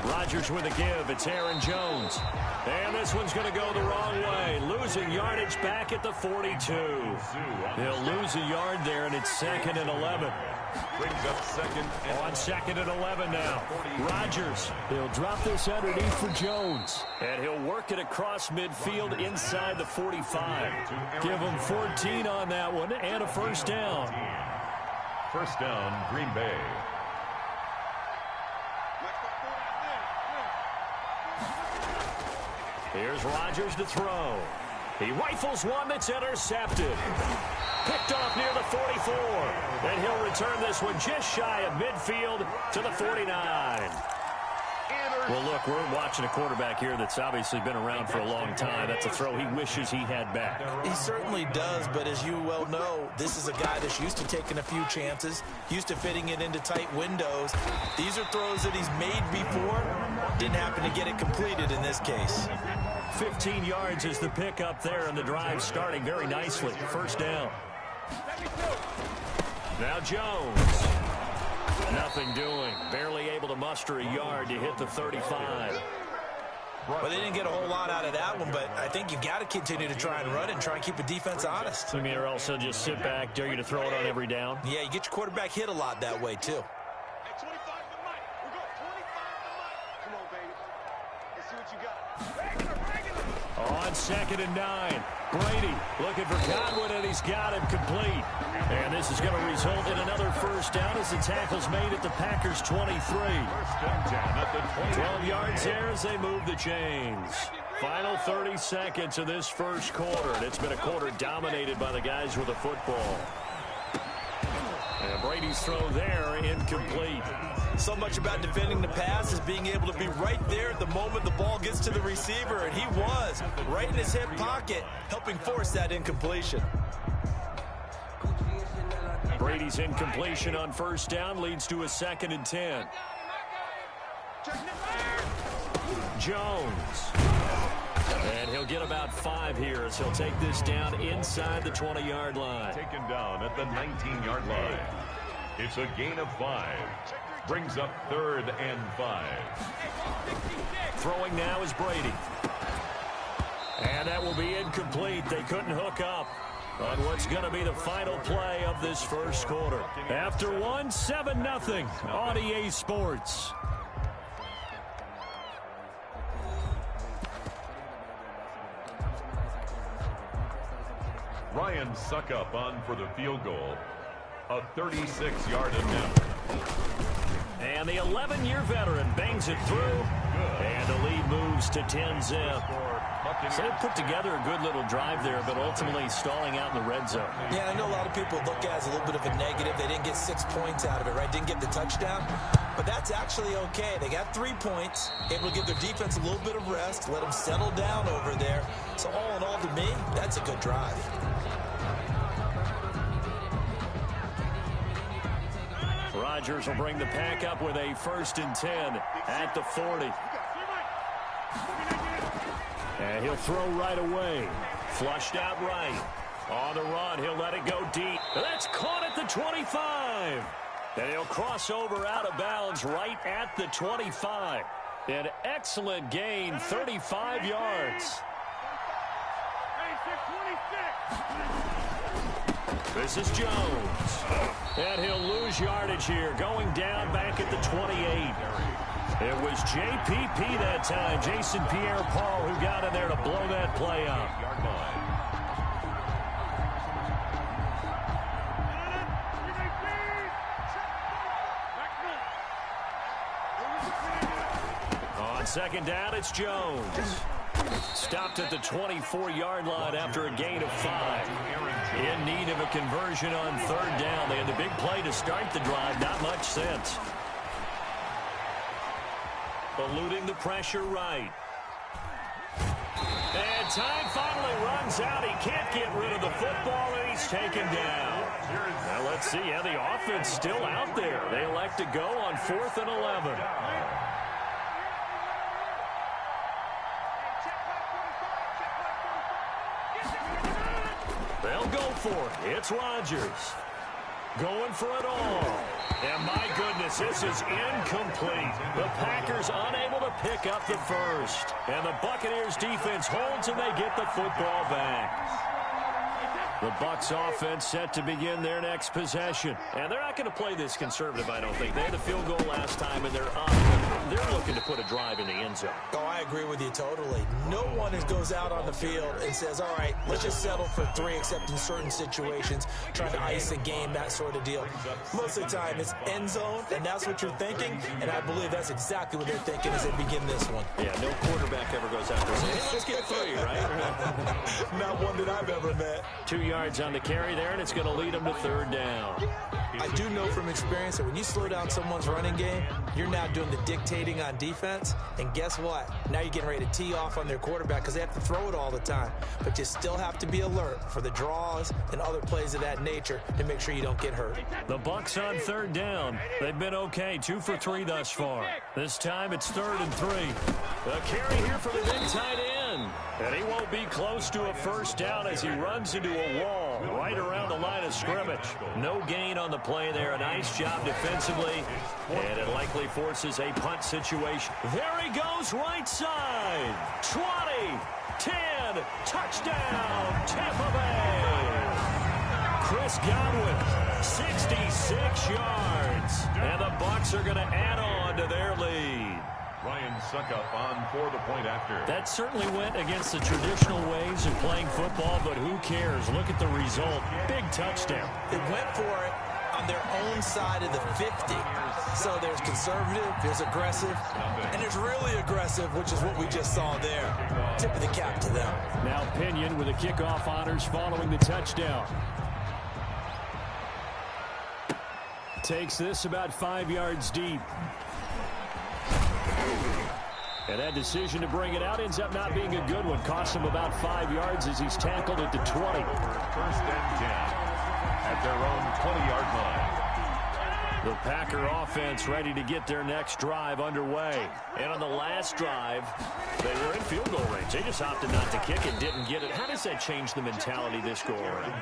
Rodgers with a give. It's Aaron Jones. And this one's going to go the wrong way. Losing yardage back at the 42. He'll lose a yard there, and it's 2nd and 11. Brings up on 2nd and 11 now. Rodgers. He'll drop this underneath for Jones. And he'll work it across midfield inside the 45. Give him 14 on that one and a first down. First down, Green Bay. Here's Rodgers to throw. He rifles one that's intercepted. Picked off near the 44. And he'll return this one just shy of midfield to the 49. Well, look, we're watching a quarterback here that's obviously been around for a long time. That's a throw he wishes he had back. He certainly does, but as you well know, this is a guy that's used to taking a few chances, used to fitting it into tight windows. These are throws that he's made before. Didn't happen to get it completed in this case. 15 yards is the pickup there, and the drive starting very nicely. First down. Now Jones. Nothing doing. Barely able to muster a yard to hit the 35. Well, they didn't get a whole lot out of that one, but I think you've got to continue to try and run it and try and keep the defense honest. I mean, or else they'll just sit back, dare you to throw it on every down. Yeah, you get your quarterback hit a lot that way, too. Hey, 25 to Mike. We're going 25 to Mike. Come on, baby. Let's see what you got. Regular. On 2nd and 9. Brady looking for Godwin, and he's got him complete. And this is going to result in another first down as the tackle's made at the Packers' 23. First and 10 at the 12 yards there as they move the chains. Final 30 seconds of this first quarter, and it's been a quarter dominated by the guys with the football. And Brady's throw there, incomplete. So much about defending the pass is being able to be right there at the moment the ball gets to the receiver, and he was right in his hip pocket, helping force that incompletion. Brady's incompletion on first down leads to a 2nd and 10. Jones. And he'll get about 5 here as he'll take this down inside the 20-yard line. Taken down at the 19-yard line. It's a gain of 5. Brings up 3rd and 5. Throwing now is Brady. And that will be incomplete. They couldn't hook up on what's going to be the final play of this first quarter. After one, 7-0 on EA Sports. Ryan Suckup on for the field goal. A 36-yard attempt. And the 11-year veteran bangs it through. And the lead moves to 10-zip. So they put together a good little drive there, but ultimately stalling out in the red zone. Yeah, I know a lot of people look at it as a little bit of a negative. They didn't get 6 points out of it, right? Didn't get the touchdown. But that's actually okay. They got 3 points, able to give their defense a little bit of rest, let them settle down over there. So all in all, to me, that's a good drive. Rodgers will bring the pack up with a 1st and 10 at the 40. And he'll throw right away. Flushed out right. On the run, he'll let it go deep. That's caught at the 25. And he'll cross over out of bounds right at the 25. An excellent gain, 35 yards. This is Jones. And he'll lose yardage here, going down back at the 28. It was JPP that time, Jason Pierre-Paul, who got in there to blow that play up. On 2nd down, it's Jones. Stopped at the 24-yard line after a gain of 5. In need of a conversion on 3rd down. They had the big play to start the drive. Not much sense. Eluding the pressure right. And time finally runs out. He can't get rid of the football, and he's taken down. Now let's see. Yeah, the offense still out there. They elect to go on 4th and 11. They'll go for it. It's Rodgers. Going for it all. And my goodness, this is incomplete. The Packers unable to pick up the first. And the Buccaneers defense holds and they get the football back. The Bucs offense set to begin their next possession. And they're not going to play this conservative, I don't think. They had a field goal last time, and they're up. They're looking to put a drive in the end zone. Oh, I agree with you totally. No one goes out on the field and says, all right, let's just settle for 3, except in certain situations, trying to ice a game, that sort of deal. Most of the time, it's end zone, and that's what you're thinking, and I believe that's exactly what they're thinking as they begin this one. Yeah, no quarterback ever goes out there saying, hey, let's get 3, right? Not one that I've ever met. 2 yards on the carry there, and it's going to lead them to 3rd down. I do know from experience that when you slow down someone's running game, you're now doing the dictating on defense. And guess what? Now you're getting ready to tee off on their quarterback because they have to throw it all the time. But you still have to be alert for the draws and other plays of that nature to make sure you don't get hurt. The Bucs on 3rd down. They've been okay, 2 for 3 thus far. This time it's 3rd and 3. A carry here for the big tight end. And he won't be close to a 1st down as he runs into a wall right around the line of scrimmage. No gain on the play there. A nice job defensively. And it likely forces a punt situation. There he goes, right side. 20, 10, touchdown, Tampa Bay. Chris Godwin, 66 yards. And the Bucs are going to add on to their lead. Ryan Suckup on for the point after. That certainly went against the traditional ways of playing football, but who cares? Look at the result. Big touchdown. They went for it on their own side of the 50. So there's conservative, there's aggressive, and there's really aggressive, which is what we just saw there. Tip of the cap to them. Now Pinion with the kickoff honors following the touchdown. Takes this about 5 yards deep. And that decision to bring it out ends up not being a good one. Costs him about 5 yards as he's tackled at the 20. 1st and 10 at their own 20-yard line. The Packer offense ready to get their next drive underway. And on the last drive, they were in field goal range. They just opted not to kick it, didn't get it. How does that change the mentality this go around?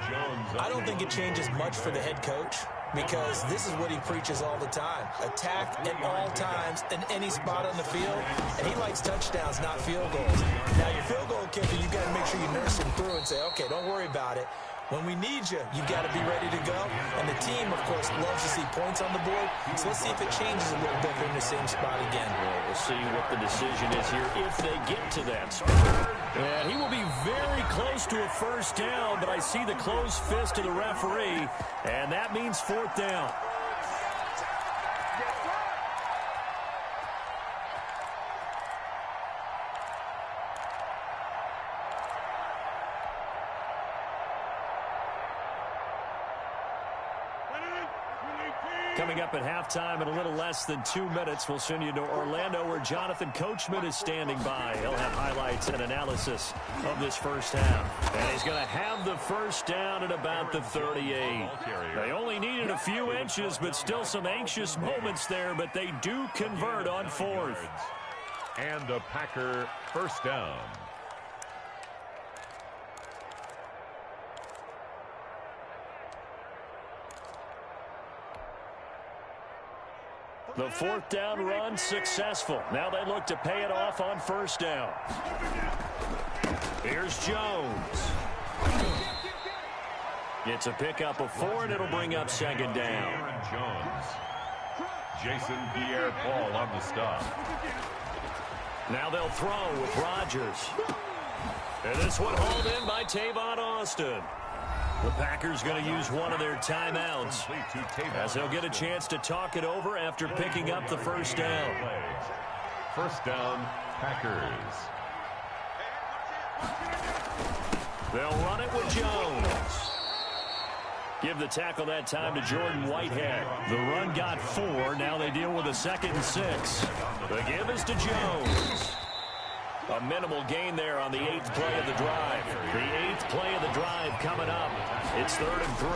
I don't think it changes much for the head coach, because this is what he preaches all the time. Attack at all times in any spot on the field, and he likes touchdowns, not field goals. Now, your field goal kicker, you've got to make sure you nurse him through and say, okay, don't worry about it. When we need you, you've got to be ready to go. And the team, of course, loves to see points on the board. So let's see if it changes a little bit in the same spot again. Well, we'll see what the decision is here if they get to that spot. And he will be very close to a 1st down, but I see the closed fist of the referee, and that means 4th down. Coming up at halftime in a little less than 2 minutes, we'll send you to Orlando where Jonathan Coachman is standing by. He'll have highlights and analysis of this 1st half. And he's going to have the 1st down at about the 38. They only needed a few inches, but still some anxious moments there, but they do convert on 4th. And a Packer 1st down. The 4th down run successful. Now they look to pay it off on 1st down. Here's Jones. It's a pickup of 4, and it'll bring up 2nd down. Aaron Jones. Jason Pierre-Paul on the stop. Now they'll throw with Rodgers. And this one hauled in by Tavon Austin. The Packers going to use one of their timeouts as they'll get a chance to talk it over after picking up the 1st down. 1st down, Packers. They'll run it with Jones. Give the tackle that time to Jordan Whitehead. The run got 4. Now they deal with a 2nd and 6. The give is to Jones. A minimal gain there on the 8th play of the drive. The 8th play of the drive coming up. It's 3rd and 3.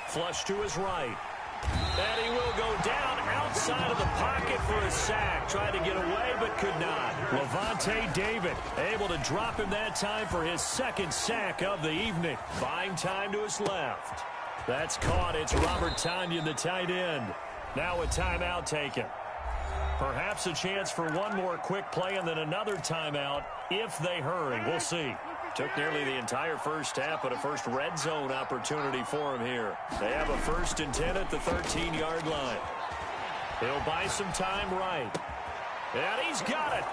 Flush to his right. And he will go down outside of the pocket for a sack. Tried to get away, but could not. Levante David able to drop him that time for his 2nd sack of the evening. Buying time to his left. That's caught. It's Robert Tonyan, the tight end. Now a timeout taken. Perhaps a chance for one more quick play and then another timeout if they hurry. We'll see. Took nearly the entire first half, but a first red zone opportunity for him here. They have a 1st and 10 at the 13-yard line. He'll buy some time right. And he's got it.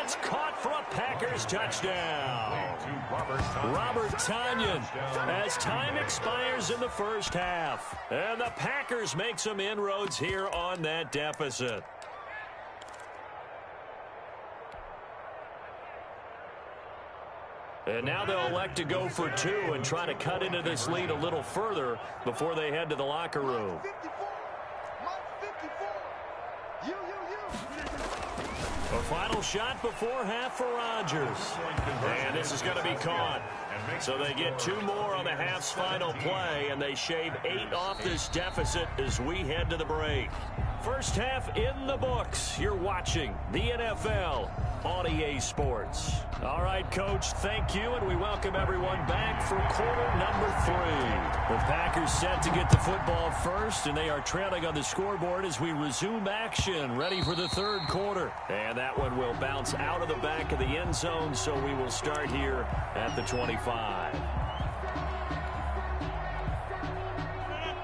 It's caught for a Packers touchdown. Robert Tonyan as time expires in the first half. And the Packers make some inroads here on that deficit. And now they'll elect to go for 2 and try to cut into this lead a little further before they head to the locker room. A final shot before half for Rodgers. And this is going to be caught. So they get 2 more on the half's final play, and they shave 8 off this deficit as we head to the break. First half in the books. You're watching the NFL on EA Sports. All right, Coach, thank you, and we welcome everyone back for quarter number 3. The Packers set to get the football first, and they are trailing on the scoreboard as we resume action, ready for the third quarter. And that one will bounce out of the back of the end zone, so we will start here at the 25.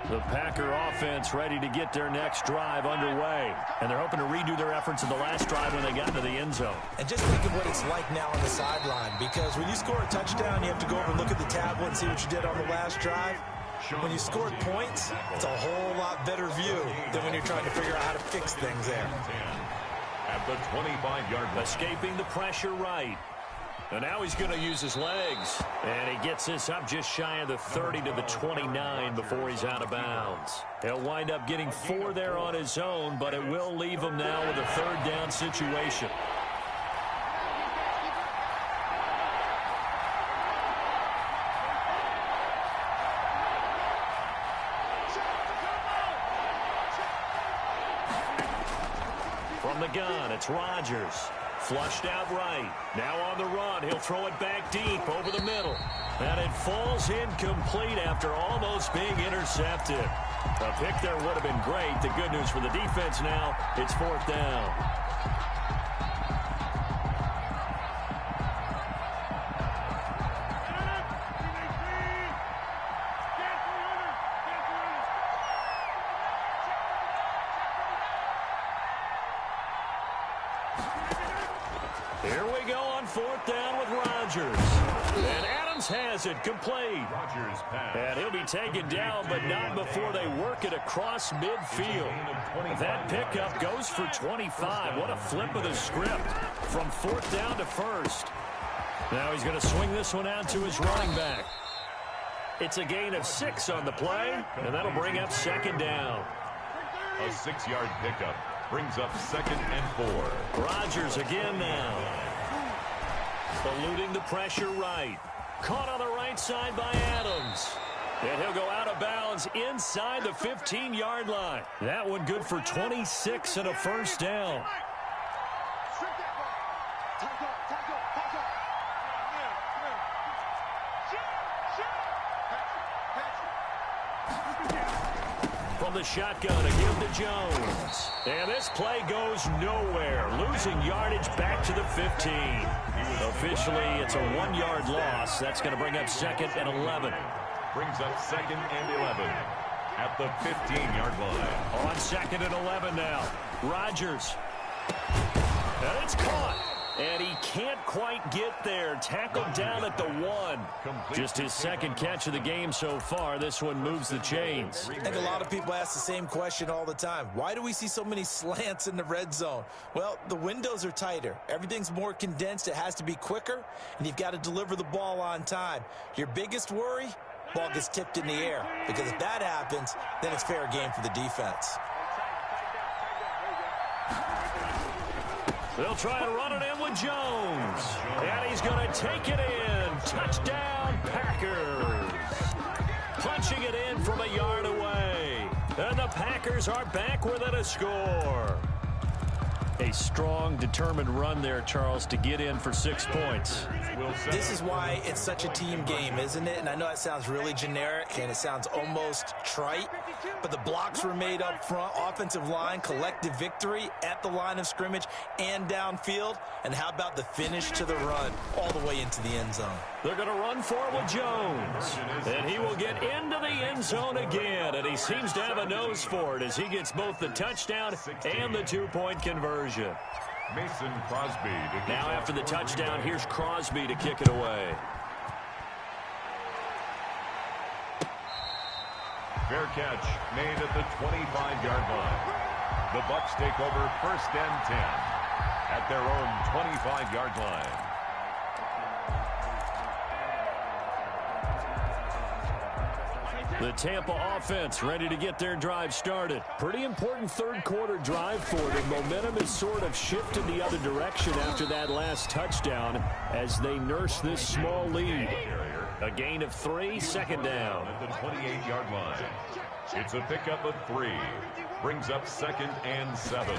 The Packer offense ready to get their next drive underway. And they're hoping to redo their efforts in the last drive when they got into the end zone. And just think of what it's like now on the sideline, because when you score a touchdown, you have to go over and look at the tablet and see what you did on the last drive. When you scored points, it's a whole lot better view than when you're trying to figure out how to fix things there. At the 25-yard line. Escaping the pressure right. And now he's going to use his legs. And he gets this up just shy of the 30 to the 29 before he's out of bounds. He'll wind up getting 4 there on his own, but it will leave him now with a third down situation. From the gun, it's Rodgers. Flushed out right. Now on the run. He'll throw it back deep over the middle. And it falls incomplete after almost being intercepted. A pick there would have been great. The good news for the defense now, it's 4th down. Here we go on 4th down with Rodgers. And Adams has it complete. And he'll be taken down, but not before they work it across midfield. That pickup goes for 25. What a flip of the script from 4th down to 1st. Now he's going to swing this one out to his running back. It's a gain of 6 on the play, and that'll bring up 2nd down. A 6-yard pickup brings up 2nd and 4. Rodgers again now. Eluding the pressure right. Caught on the right side by Adams. And he'll go out of bounds inside the 15-yard line. That one good for 26 and a first down. From the shotgun, a give to Jones. And this play goes nowhere. Losing yardage back to the 15. Officially, it's a 1-yard loss. That's going to bring up 2nd and 11. Brings up 2nd and 11 at the 15-yard line. On 2nd and 11 now. Rodgers. And it's caught. And he can't quite get there. Tackled down at the 1. Just his 2nd catch of the game so far. This one moves the chains. I think a lot of people ask the same question all the time. Why do we see so many slants in the red zone? Well, the windows are tighter. Everything's more condensed. It has to be quicker, and you've got to deliver the ball on time. Your biggest worry? Ball gets tipped in the air. Because if that happens, then it's fair game for the defense. They'll try and run it in with Jones. And he's going to take it in. Touchdown, Packers. Punching it in from a yard away. And the Packers are back within a score. A strong, determined run there, Charles, to get in for 6 points. This is why it's such a team game, isn't it? And I know that sounds really generic and it sounds almost trite, but the blocks were made up front, offensive line, collective victory at the line of scrimmage and downfield. And how about the finish to the run all the way into the end zone? They're going to run for it with Jones. And he will get into the end zone again. And he seems to have a nose for it as he gets both the touchdown and the 2-point conversion. Mason Crosby. Now after the touchdown, here's Crosby to kick it away. Fair catch made at the 25-yard line. The Bucs take over 1st and 10 at their own 25-yard line. The Tampa offense ready to get their drive started. Pretty important third-quarter drive for them. Momentum has sort of shifted the other direction after that last touchdown as they nurse this small lead. A gain of 3, 2nd down. At the 28-yard line. It's a pickup of 3. Brings up 2nd and 7.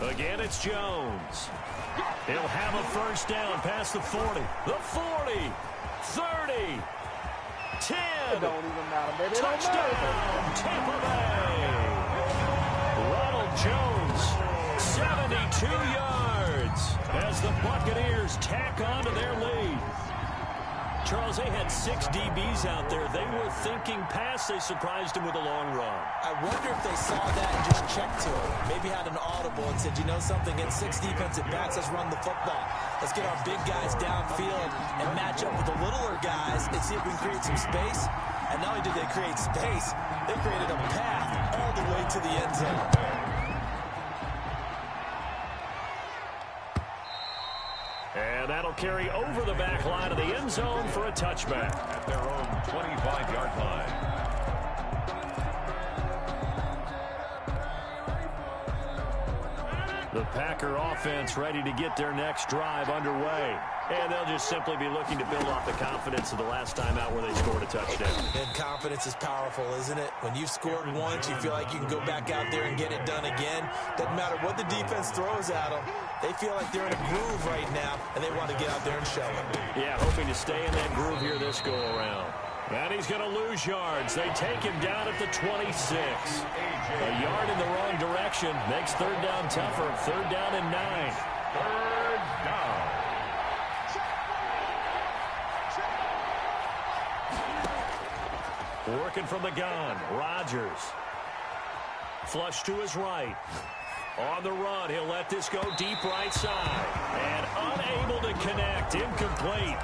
Again, it's Jones. He'll have a 1st down past the 40. The 40. 30. 10. It don't even matter, baby. Touchdown, Tampa Bay. Ronald Jones, 72 yards as the Buccaneers tack on to their lead. Charles, they had 6 DBs out there. They were thinking pass. They surprised him with a long run. I wonder if they saw that and just checked to it. Maybe had an audible and said, you know something, against 6 defensive backs, let's run the football. Let's get our big guys downfield and match up with the littler guys and see if we can create some space. And not only did they create space, they created a path all the way to the end zone. And that'll carry over the back line of the end zone for a touchback. At their own 25-yard line. The Packer offense ready to get their next drive underway. And they'll just simply be looking to build off the confidence of the last time out where they scored a touchdown. And confidence is powerful, isn't it? When you've scored once, you feel like you can go back out there and get it done again. Doesn't matter what the defense throws at them. They feel like they're in a groove right now, and they want to get out there and show it. Yeah, hoping to stay in that groove here this go-around. And he's going to lose yards. They take him down at the 26. A yard in the wrong direction makes 3rd down tougher. 3rd down and 9. 3rd down. Working from the gun, Rodgers. Flush to his right. On the run, he'll let this go deep right side. And unable to connect, incomplete.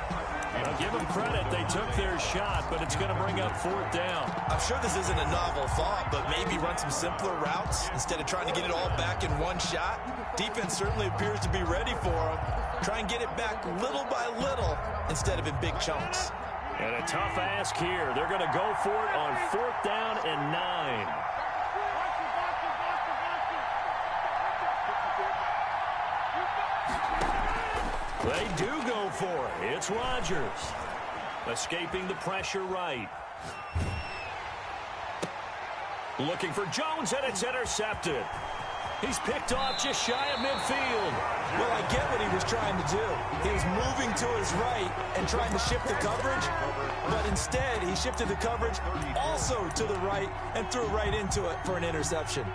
I'll give them credit, they took their shot, but it's going to bring up 4th down. I'm sure this isn't a novel thought, but maybe run some simpler routes instead of trying to get it all back in one shot. Defense certainly appears to be ready for them. Try and get it back little by little instead of in big chunks. And a tough ask here. They're going to go for it on 4th down and 9. They do go for it. It's Rodgers. Escaping the pressure right. Looking for Jones, and it's intercepted. He's picked off just shy of midfield. Well, I get what he was trying to do. He was moving to his right and trying to shift the coverage, but instead he shifted the coverage also to the right and threw right into it for an interception.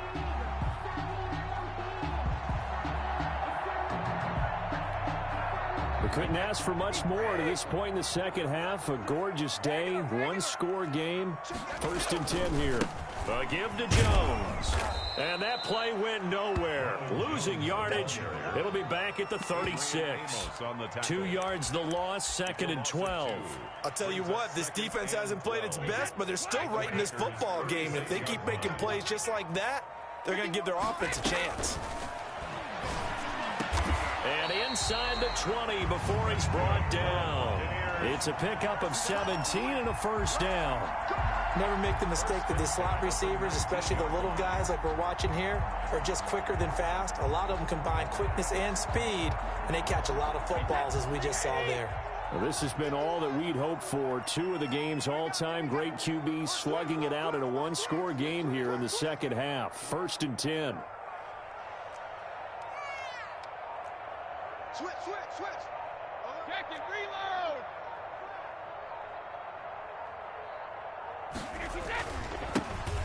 We couldn't ask for much more to this point in the second half. A gorgeous day, 1-score game. 1st and 10 here. A give to Jones. And that play went nowhere. Losing yardage. It'll be back at the 36. 2 yards the loss, 2nd and 12. I'll tell you what, this defense hasn't played its best, but they're still right in this football game. If they keep making plays just like that, they're going to give their offense a chance. And inside the 20 before he's brought down. It's a pickup of 17 and a 1st down. Never make the mistake that the slot receivers, especially the little guys like we're watching here, are just quicker than fast. A lot of them combine quickness and speed, and they catch a lot of footballs, as we just saw there. Well, this has been all that we'd hoped for. 2 of the game's all-time great QBs slugging it out in a 1-score game here in the second half. 1st and 10.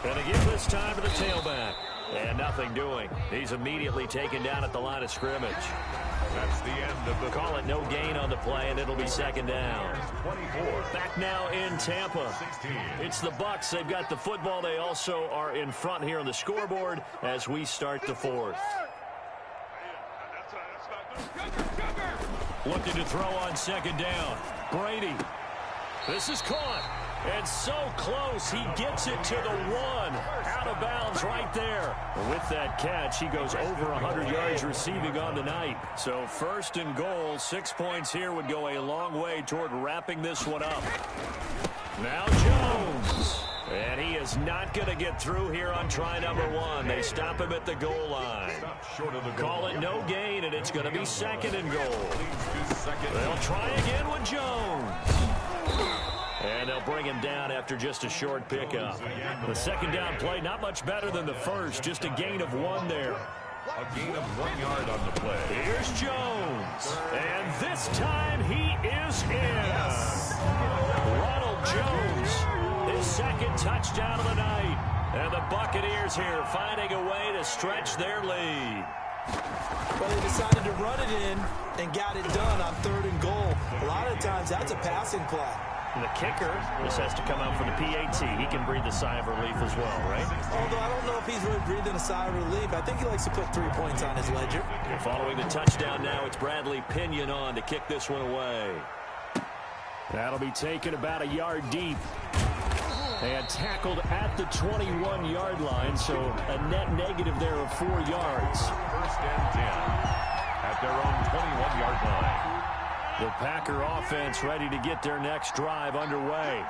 Going to give this time to the tailback. And nothing doing. He's immediately taken down at the line of scrimmage. That's the end of the Call it no gain on the play, and it'll be second down. 24. Back now in Tampa. 16. It's the Bucs. They've got the football. They also are in front here on the scoreboard as we start the fourth. Looking to throw on second down. Brady. This is caught. And so close, he gets it to the one. Out of bounds right there. With that catch, he goes over 100 yards receiving on the night. So first and goal, 6 points here would go a long way toward wrapping this one up. Now Jones. And he is not going to get through here on try number one. They stop him at the goal line. Call it no gain, and it's going to be second and goal. They'll try again with Jones. And they'll bring him down after just a short pickup. The second down play, not much better than the first. Just a gain of 1 there. A gain of 1 yard on the play. Here's Jones. And this time he is in. Ronald Jones, his second touchdown of the night. And the Buccaneers here finding a way to stretch their lead. Well, they decided to run it in and got it done on third and goal. A lot of times that's a passing play. The kicker just has to come out for the PAT. He can breathe a sigh of relief as well, right? Although I don't know if he's really breathing a sigh of relief. I think he likes to put 3 points on his ledger. Following the touchdown now, it's Bradley Pinion on to kick this one away. That'll be taken about a yard deep. And tackled at the 21-yard line, so a net negative there of 4 yards. First and 10 at their own 21-yard line. The Packer offense ready to get their next drive underway.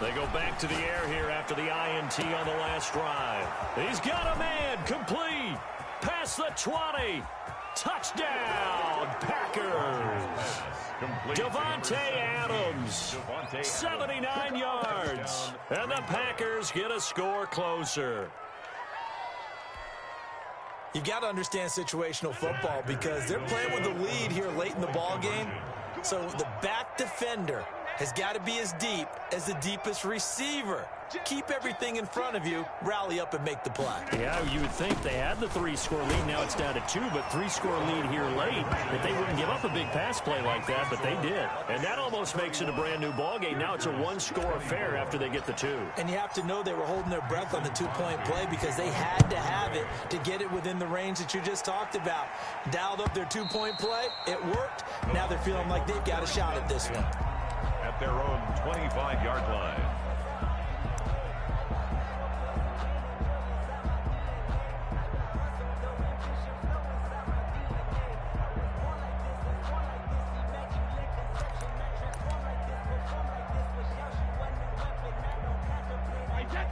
They go back to the air here after the INT on the last drive. He's got a man, complete. Past the 20. Touchdown, Packers. Devontae Adams, 79 yards. And the Packers get a score closer. You've got to understand situational football because they're playing with the lead here late in the ball game. So the back defender has got to be as deep as the deepest receiver. Keep everything in front of you, rally up and make the play. Yeah, you would think they had the 3-score lead. Now it's down to 2, but 3-score lead here late. That they wouldn't give up a big pass play like that, but they did. And that almost makes it a brand new ball game. Now it's a 1-score affair after they get the 2. And you have to know they were holding their breath on the 2-point play because they had to have it to get it within the range that you just talked about. Dialed up their 2-point play. It worked. Now they're feeling like they've got a shot at this one. At their own 25-yard line.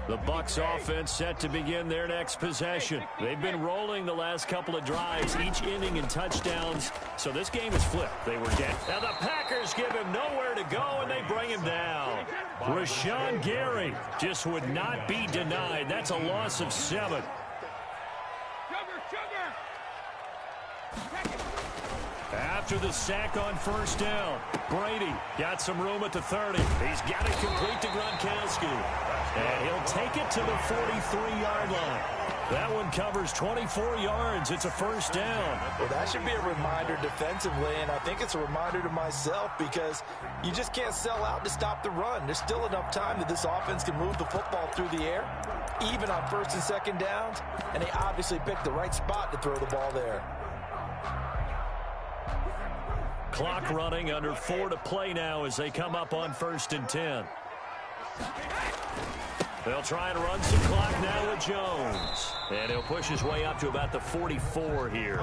The Bucs offense set to begin their next possession. They've been rolling the last couple of drives, each inning in touchdowns. So this game is flipped. They were down. Now the Packers give him nowhere to go, and they bring him down. Rashawn Gary just would not be denied. That's a loss of 7. After the sack on first down, Brady got some room at the 30. He's got it complete to Gronkowski. And he'll take it to the 43-yard line. That one covers 24 yards. It's a first down. Well, that should be a reminder defensively, and I think it's a reminder to myself because you just can't sell out to stop the run. There's still enough time that this offense can move the football through the air, even on first and second downs, and they obviously picked the right spot to throw the ball there. Clock running, under 4 to play now as they come up on first and 10. They'll try and run some clock now with Jones. And he'll push his way up to about the 44 here.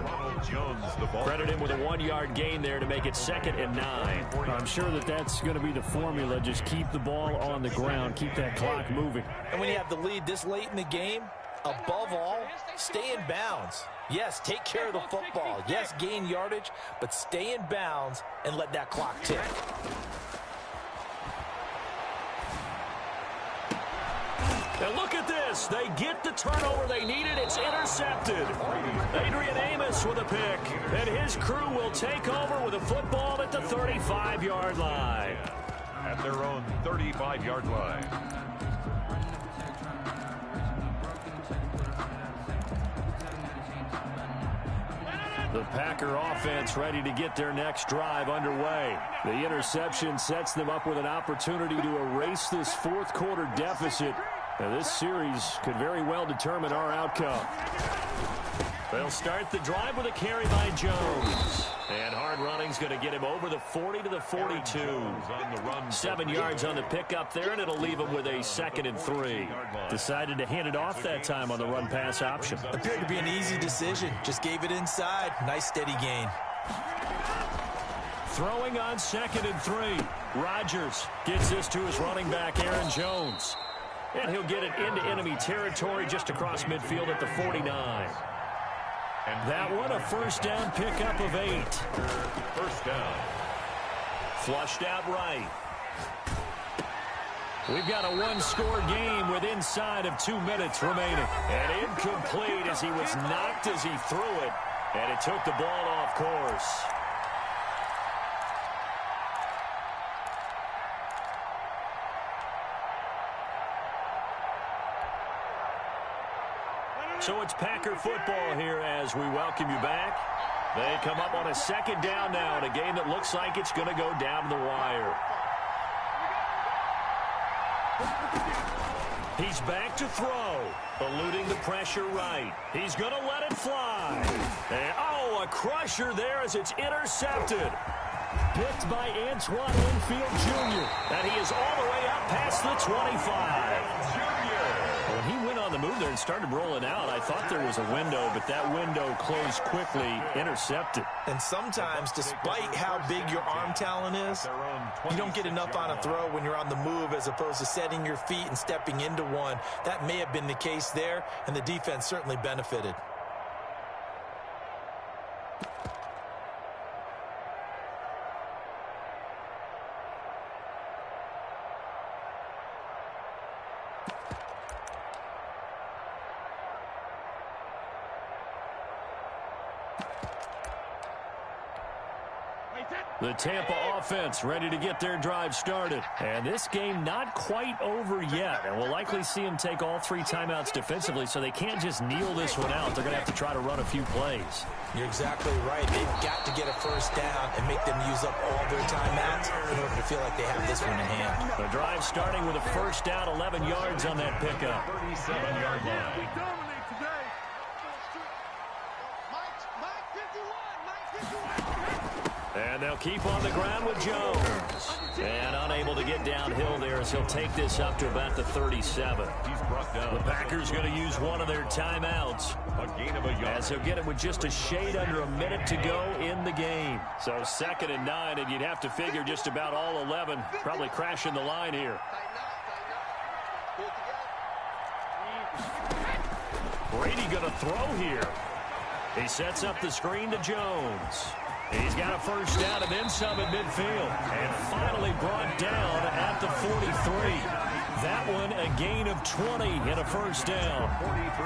Credit him with a 1-yard gain there to make it second and 9. I'm sure that that's going to be the formula. Just keep the ball on the ground. Keep that clock moving. And when you have the lead this late in the game, above all, stay in bounds. Yes, take care of the football. Yes, gain yardage, but stay in bounds and let that clock tick. And look at this. They get the turnover they needed. It's intercepted. Adrian Amos with a pick. And his crew will take over with a football at the 35-yard line. their own 35-yard line. The Packer offense ready to get their next drive underway. The interception sets them up with an opportunity to erase this fourth quarter deficit. Now, this series could very well determine our outcome. They'll start the drive with a carry by Jones. And hard running's going to get him over the 40 to the 42. 7 yards on the pickup there, and it'll leave him with a 2nd and 3. Decided to hand it off that time on the run-pass option. Appeared to be an easy decision. Just gave it inside. Nice steady gain. Throwing on 2nd and 3. Rodgers gets this to his running back, Aaron Jones. And he'll get it into enemy territory just across midfield at the 49. And that one, a first down pickup of 8. First down. Flushed out right. We've got a one-score game with inside of 2 minutes remaining. And incomplete as he was knocked as he threw it. And it took the ball off course. So it's Packer football here as we welcome you back. They come up on a 2nd down now in a game that looks like it's going to go down to the wire. He's back to throw, eluding the pressure right. He's going to let it fly. And, oh, a crusher there as it's intercepted. Picked by Antoine Winfield Jr. And he is all the way up past the 25. When he went on the move there and started rolling out, I thought there was a window, but that window closed quickly, intercepted. And sometimes, despite how big your arm talent is, you don't get enough on a throw when you're on the move as opposed to setting your feet and stepping into one. That may have been the case there, and the defense certainly benefited. The Tampa offense ready to get their drive started. And this game not quite over yet. And we'll likely see them take all 3 timeouts defensively, so they can't just kneel this one out. They're going to have to try to run a few plays. You're exactly right. They've got to get a first down and make them use up all their timeouts in order to feel like they have this one in hand. The drive starting with a first down, 11 yards on that pickup. 37-yard line. And they'll keep on the ground with Jones. And unable to get downhill there as he'll take this up to about the 37. He's brought down. The Packers going to use one of their timeouts. A gain of a yard. As he'll get it with just a shade under a minute to go in the game. So 2nd and 9, and you'd have to figure just about all 11 probably crashing the line here. Brady going to throw here. He sets up the screen to Jones. He's got a first down and then some at midfield. And finally brought down at the 43. That one a gain of 20 and a first down.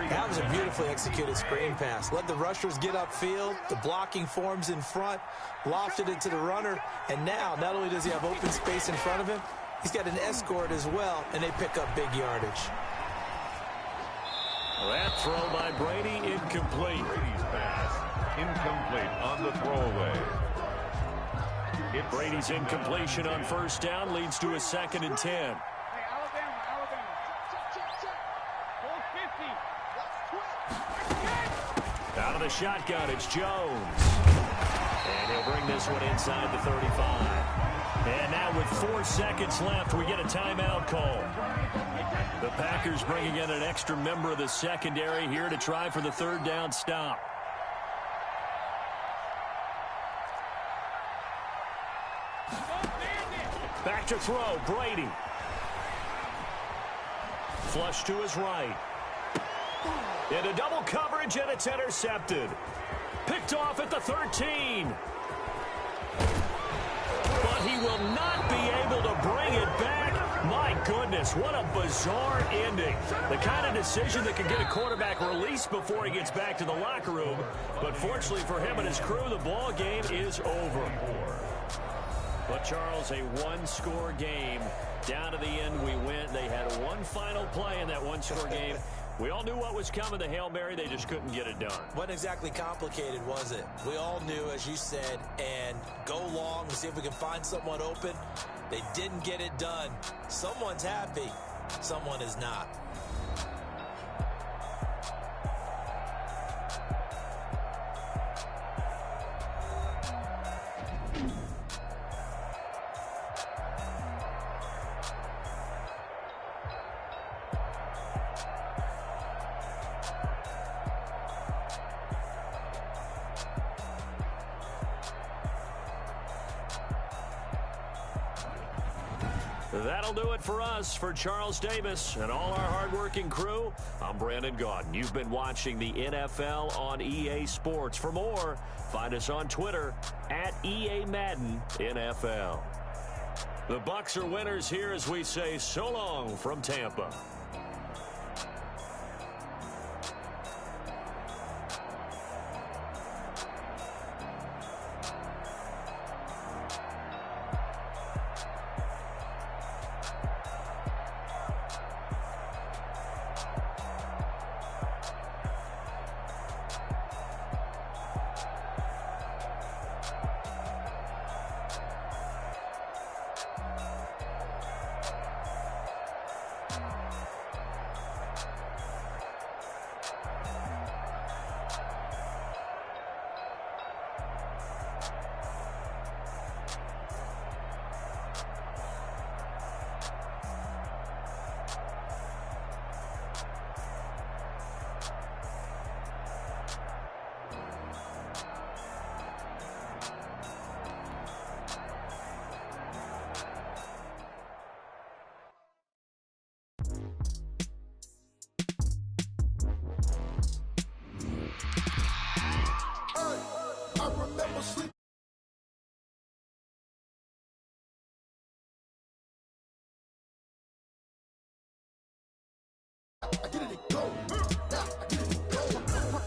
That was a beautifully executed screen pass. Let the rushers get upfield. The blocking forms in front. Lofted it to the runner. And now, not only does he have open space in front of him, he's got an escort as well, and they pick up big yardage. That throw by Brady incomplete. Brady's pass incomplete on the throwaway. Brady's incompletion on first down leads to a 2nd and 10. Out of the shotgun, it's Jones. And he'll bring this one inside the 35. And now with 4 seconds left, we get a timeout call. The Packers bringing in an extra member of the secondary here to try for the 3rd down stop. Back to throw, Brady. Flush to his right. Into double coverage, and it's intercepted. Picked off at the 13. But he will not be able to bring it back. My goodness, what a bizarre ending. The kind of decision that can get a quarterback released before he gets back to the locker room. But fortunately for him and his crew, the ball game is over. The Well, Charles, a one-score game. Down to the end, we went. They had one final play in that one-score game. We all knew what was coming, the Hail Mary. They just couldn't get it done. Wasn't exactly complicated, was it? We all knew, as you said, and go long and see if we can find someone open. They didn't get it done. Someone's happy. Someone is not. That'll do it for us. For Charles Davis and all our hardworking crew, I'm Brandon Gaudin. You've been watching the NFL on EA Sports. For more, find us on Twitter at EA Madden NFL. The Bucs are winners here as we say so long from Tampa.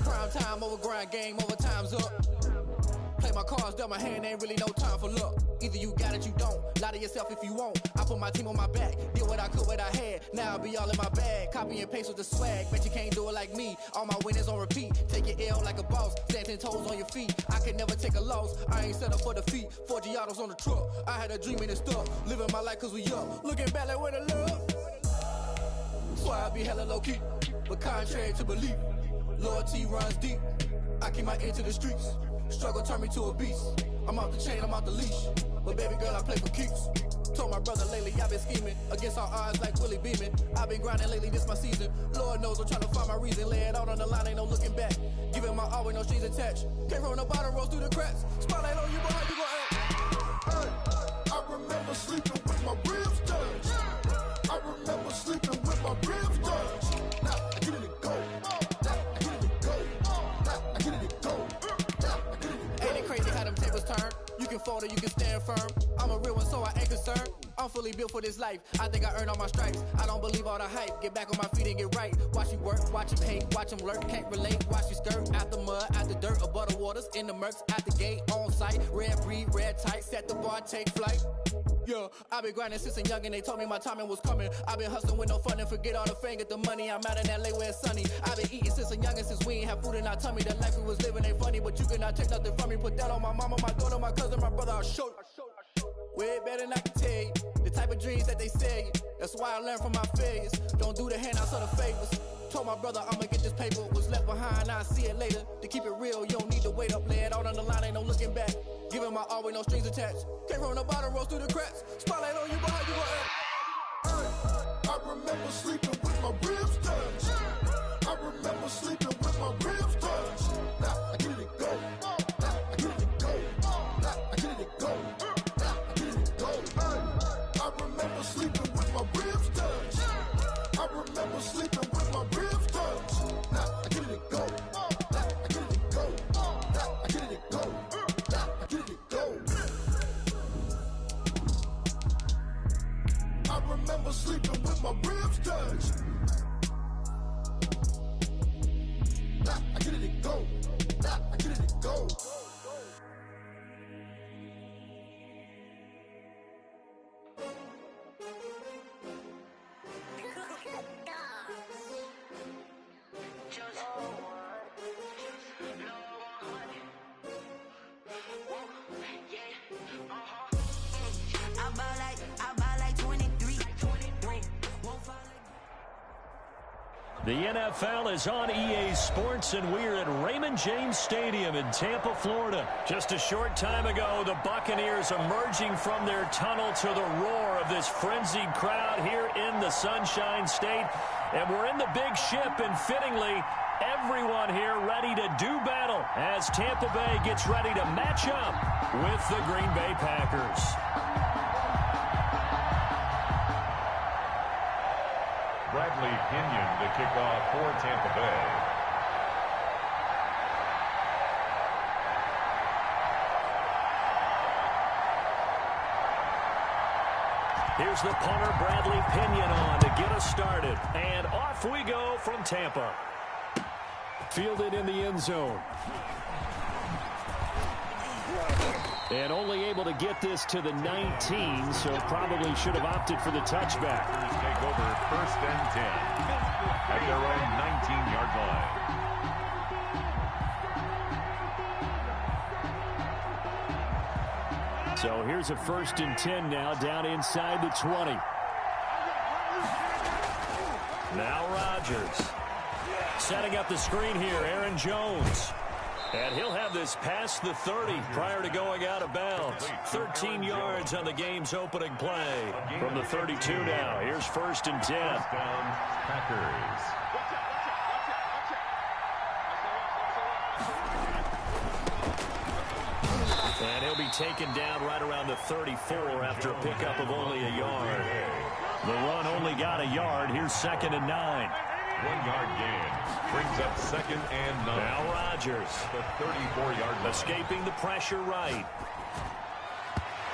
Prime time over grind, game over, time's up. Play my cards, dealt my hand, ain't really no time for luck. Either you got it, you don't. Lie to yourself if you won't. I put my team on my back, did what I could, what I had. Now I'll be all in my bag. Copy and paste with the swag. Bet you can't do it like me. All my winners on repeat. Take your L like a boss. Stand 10 toes on your feet. I can never take a loss. I ain't set up for defeat. 4 Giottos on the truck. I had a dream and it stuck. Living my life cause we up. Looking back like where the love. Swear I be hella low key. But contrary to belief, loyalty runs deep. I keep my ear to the streets. Struggle turned me to a beast. I'm off the chain, I'm off the leash. But baby girl, I play for keeps. Told my brother lately, I've been scheming. Against all odds like Willie Beeman. I've been grinding lately, this my season. Lord knows I'm trying to find my reason. Lay it out on the line, ain't no looking back. Giving my all with no strings attached. Can't roll no bottom, rolls through the cracks. Spotlight on you, but how you gon' act? I remember sleeping with my ribs touched. I remember sleeping with my ribs touched. Now I get it to go. Now I get it to go. Now I get it to go. Now I get it to go. Ain't it crazy how them tables turn? You can fold or you can stand firm. I'm a real one, so I ain't concerned. I'm fully built for this life. I think I earned all my stripes. I don't believe all the hype. Get back on my feet and get right. Watch you work, watch him hate, watch him lurk. Can't relate, watch you skirt. Out the mud, out the dirt, above the waters, in the murks, out the gate, on site. Red breed, red tight, set the bar, take flight. Yeah, I've been grinding since a young and they told me my timing was coming. I've been hustling with no fun and forget all the fame, get the money. I'm out in LA where it's sunny. I've been eating since a young and since we ain't have food in our tummy. The life we was living ain't funny, but you cannot take nothing from me. Put that on my mama, my daughter, my cousin, my brother, I'll show you. Way better than I can tell you. The type of dreams that they sell you. That's why I learned from my failures. Don't do the handouts or the favors. Told my brother I'ma get this paper. Was left behind, I'll see it later. To keep it real, you don't need to wait up. Lay it out on the line, ain't no looking back. Giving my all with no strings attached. Can't roll no bottom, rolls through the cracks. Spotlight on you, but how you gon' act? I remember sleeping with my ribs touched. I remember sleeping with my ribs touched. Now I get it to go. Now I get it to go. Now I get it to go. Now I get it to go. I remember sleeping with my ribs touched. I remember sleeping with my ribs touched. Now I get it to go. Now I get it to go. Now I get it to go. Now I get it to go. I remember sleeping with my ribs touched. Now I get it to go. Now I get it to go. The NFL is on EA Sports, and we're at Raymond James Stadium in Tampa, Florida. Just a short time ago, the Buccaneers emerging from their tunnel to the roar of this frenzied crowd here in the Sunshine State. And we're in the big ship, and fittingly, everyone here ready to do battle as Tampa Bay gets ready to match up with the Green Bay Packers. Bradley Pinion to kick off for Tampa Bay. Here's the punter, Bradley Pinion, on to get us started. And off we go from Tampa. Fielded in the end zone. And only able to get this to the 19, so probably should have opted for the touchback. Take over 1st and 10 at their own 19-yard line. So here's a 1st and 10 now, down inside the 20. Now Rodgers. Setting up the screen here, Aaron Jones. And he'll have this past the 30 prior to going out of bounds. 13 yards on the game's opening play. From the 32 now, here's 1st and 10. Packers. And he'll be taken down right around the 34 after a pickup of only a yard. The run only got a yard. Here's 2nd and 9. 1-yard gain. Brings up 2nd and 9. Now Rodgers. The 34-yard line. Escaping the pressure right.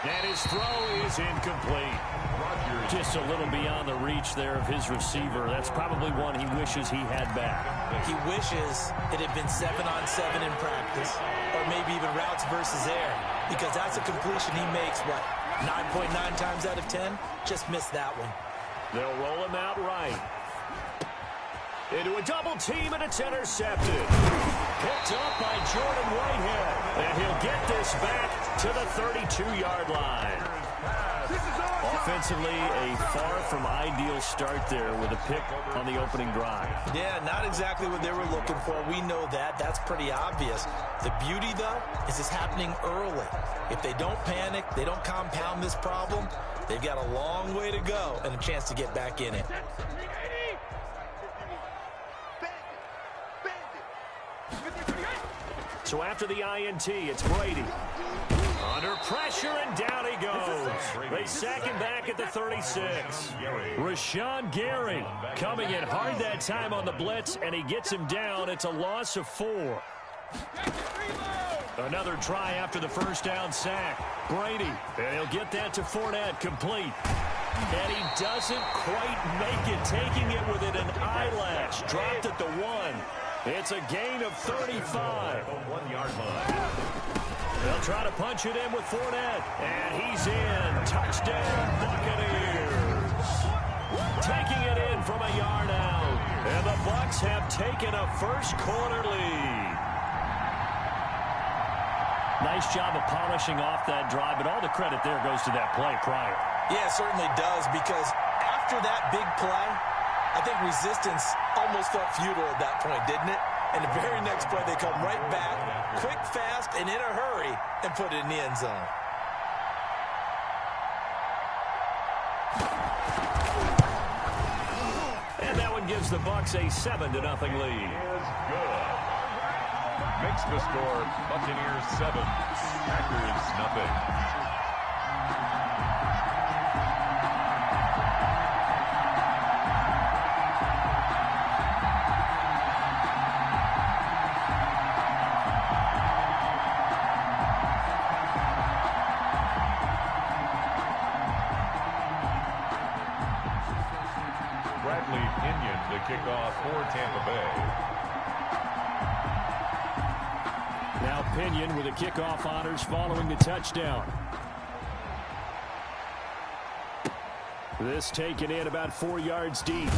And his throw is incomplete. Rodgers. Just a little beyond the reach there of his receiver. That's probably one he wishes he had back. He wishes it had been 7-on-7 in practice, or maybe even routes versus air, because that's a completion he makes, what, 9.9 times out of 10? Just missed that one. They'll roll him out right. Into a double team, and it's intercepted. Picked up by Jordan Whitehead. And he'll get this back to the 32-yard line. Offensively, a far from ideal start there with a pick on the opening drive. Yeah, not exactly what they were looking for. We know that. That's pretty obvious. The beauty, though, is it's happening early. If they don't panic, they don't compound this problem, they've got a long way to go and a chance to get back in it. So after the INT, it's Brady. Under pressure, and down he goes. They sack him back at the 36. Rashawn Gary coming in hard that time on the blitz, and he gets him down. It's a loss of 4. Another try after the 1st down sack. Brady, and he'll get that to Fournette, complete. And he doesn't quite make it, taking it within an eyelash. Dropped at the 1. It's a gain of 35. 1-yard line. They'll try to punch it in with Fournette. And he's in. Touchdown, Buccaneers. Taking it in from a yard out. And the Bucs have taken a first-quarter lead. Nice job of polishing off that drive, but all the credit there goes to that play prior. Yeah, it certainly does, because after that big play, I think resistance almost felt futile at that point, didn't it? And the very next play, they come right back, quick, fast, and in a hurry, and put it in the end zone. And that one gives the Bucs a 7-0 lead. Is good. Makes the score Buccaneers 7, Packers nothing. Bradley Pinion to kick off for Tampa Bay. Now Pinion with the kickoff honors following the touchdown. This taken in about 4 yards deep.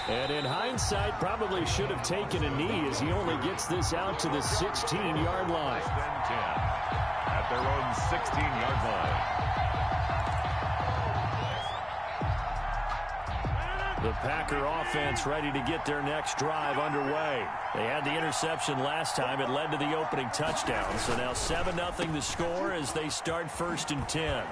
And in hindsight, probably should have taken a knee as he only gets this out to the 16-yard line. 10 at their own 16-yard line. The Packer offense ready to get their next drive underway. They had the interception last time. It led to the opening touchdown. So now 7-0 the score as they start 1st and 10.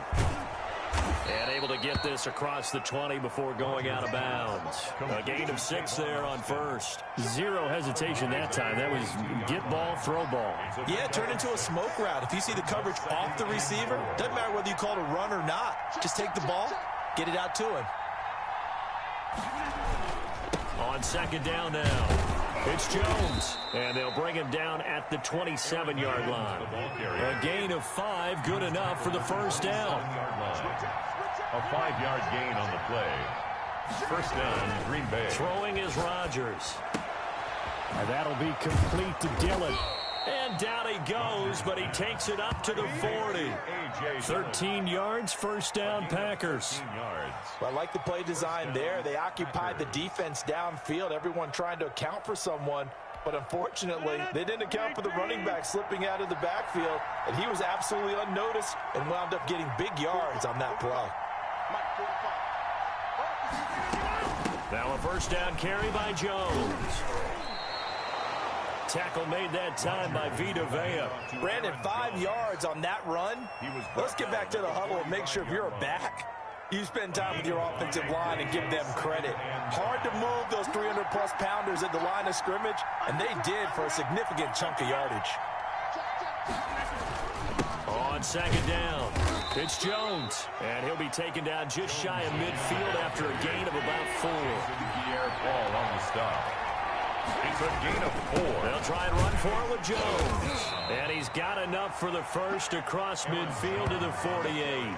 And able to get this across the 20 before going out of bounds. A gain of 6 there on first. Zero hesitation that time. That was get ball, throw ball. Yeah, turn into a smoke route. If you see the coverage off the receiver, doesn't matter whether you call it a run or not. Just take the ball, get it out to him. On 2nd down now, it's Jones. And they'll bring him down at the 27-yard line. A gain of 5, good enough for the 1st down. A 5-yard gain on the play. 1st down, Green Bay. Throwing is Rodgers. And that'll be complete to Dillon. And down he goes, but he takes it up to the 40. 13 yards, 1st down, Packers. Well, I like the play design there. They occupied the defense downfield, everyone trying to account for someone. But unfortunately, they didn't account for the running back slipping out of the backfield, and he was absolutely unnoticed and wound up getting big yards on that play. Now a 1st down carry by Jones. Tackle made that time by Vita Vea. Brandon, 5 yards on that run. Let's get back to the huddle and make sure if you're a back, you spend time with your offensive line and give them credit. Hard to move those 300-plus pounders at the line of scrimmage, and they did for a significant chunk of yardage. On 2nd down, it's Jones, and he'll be taken down just shy of midfield after a gain of about 4. Ball on the stop. It's a gain of 4. They'll try and run for it with Jones. And he's got enough for the 1st across midfield to the 48.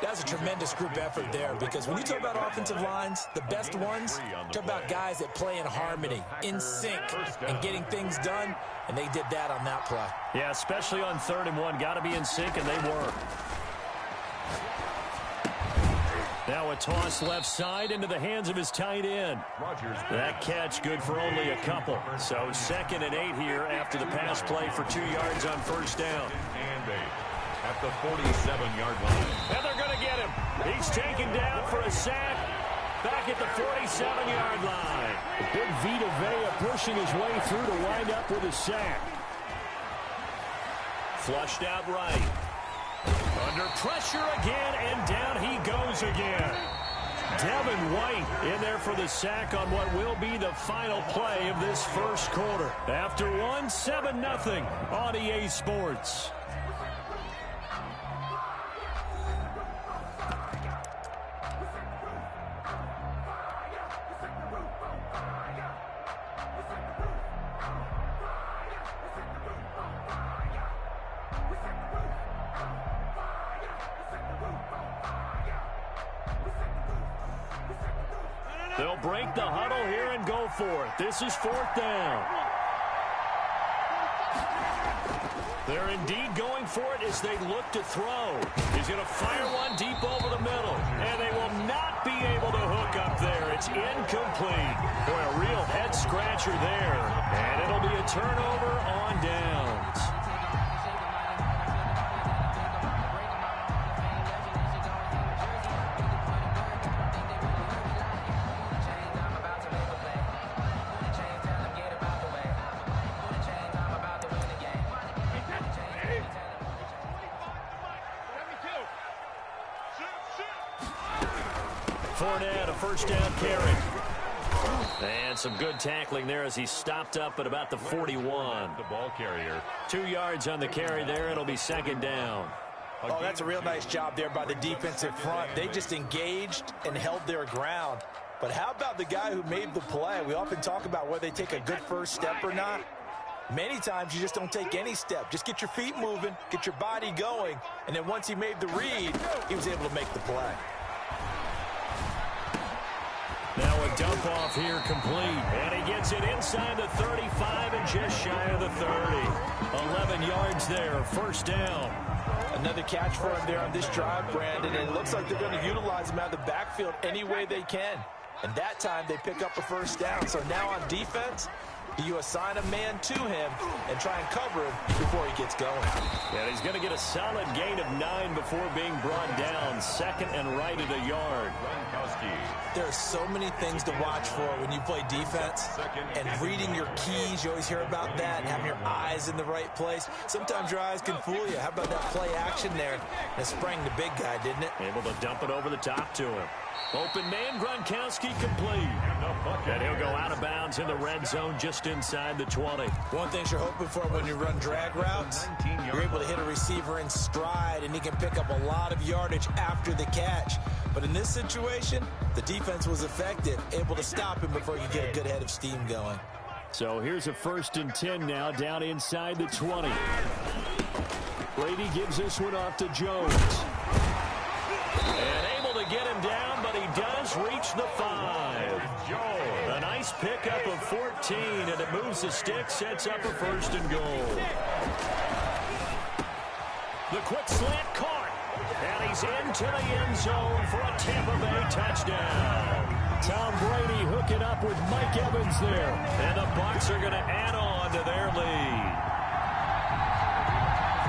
That's a tremendous group effort there, because when you talk about offensive lines, the best ones, talk about guys that play in harmony, in sync, and getting things done, and they did that on that play. Yeah, especially on 3rd and 1. Got to be in sync, and they were. Now a toss left side into the hands of his tight end. That catch good for only a couple. So 2nd and 8 here after the pass play for 2 yards on 1st down. And 8 at the 47-yard line. And they're going to get him. He's taken down for a sack back at the 47-yard line. Big Vita Vea pushing his way through to wind up with a sack. Flushed out right. Under pressure again, and down he goes again. Devin White in there for the sack on what will be the final play of this 1st quarter. After 7-0 on EA Sports. They'll break the huddle here and go for it. This is 4th down. They're indeed going for it as they look to throw. He's going to fire one deep over the middle, and they will not be able to hook up there. It's incomplete. Boy, a real head-scratcher there, and it'll be a turnover on downs. Fournette, a 1st down carry. And some good tackling there as he stopped up at about the 41. The ball carrier. 2 yards on the carry there. It'll be 2nd down. Oh, that's a real nice job there by the defensive front. They just engaged and held their ground. But how about the guy who made the play? We often talk about whether they take a good 1st step or not. Many times you just don't take any step. Just get your feet moving, get your body going, and then once he made the read, he was able to make the play. Now a dump off here complete. And he gets it inside the 35 and just shy of the 30. 11 yards there, 1st down. Another catch for him there on this drive, Brandon, and it looks like they're going to utilize him out of the backfield any way they can. And that time they pick up a 1st down. So now on defense, You assign a man to him and try and cover him before he gets going. And he's going to get a solid gain of 9 before being brought down. Second and right at a yard. There are so many things to watch for when you play defense. And reading your keys, you always hear about that. Having your eyes in the right place. Sometimes your eyes can fool you. How about that play action there? It sprang the big guy, didn't it? Able to dump it over the top to him. Open man, Gronkowski complete. And he'll go out of bounds in the red zone just inside the 20. One thing you're hoping for when you run drag routes, you're able to hit a receiver in stride, and he can pick up a lot of yardage after the catch. But in this situation, the defense was effective, able to stop him before he could get a good head of steam going. So here's a 1st and 10 now, down inside the 20. Brady gives this one off to Jones. And able to get him down, but he does reach the 5. A nice pickup of 14, and it moves the stick, sets up a 1st and goal. The quick slant caught, and he's into the end zone for a Tampa Bay touchdown. Tom Brady hooking up with Mike Evans there, and the Bucs are going to add on to their lead.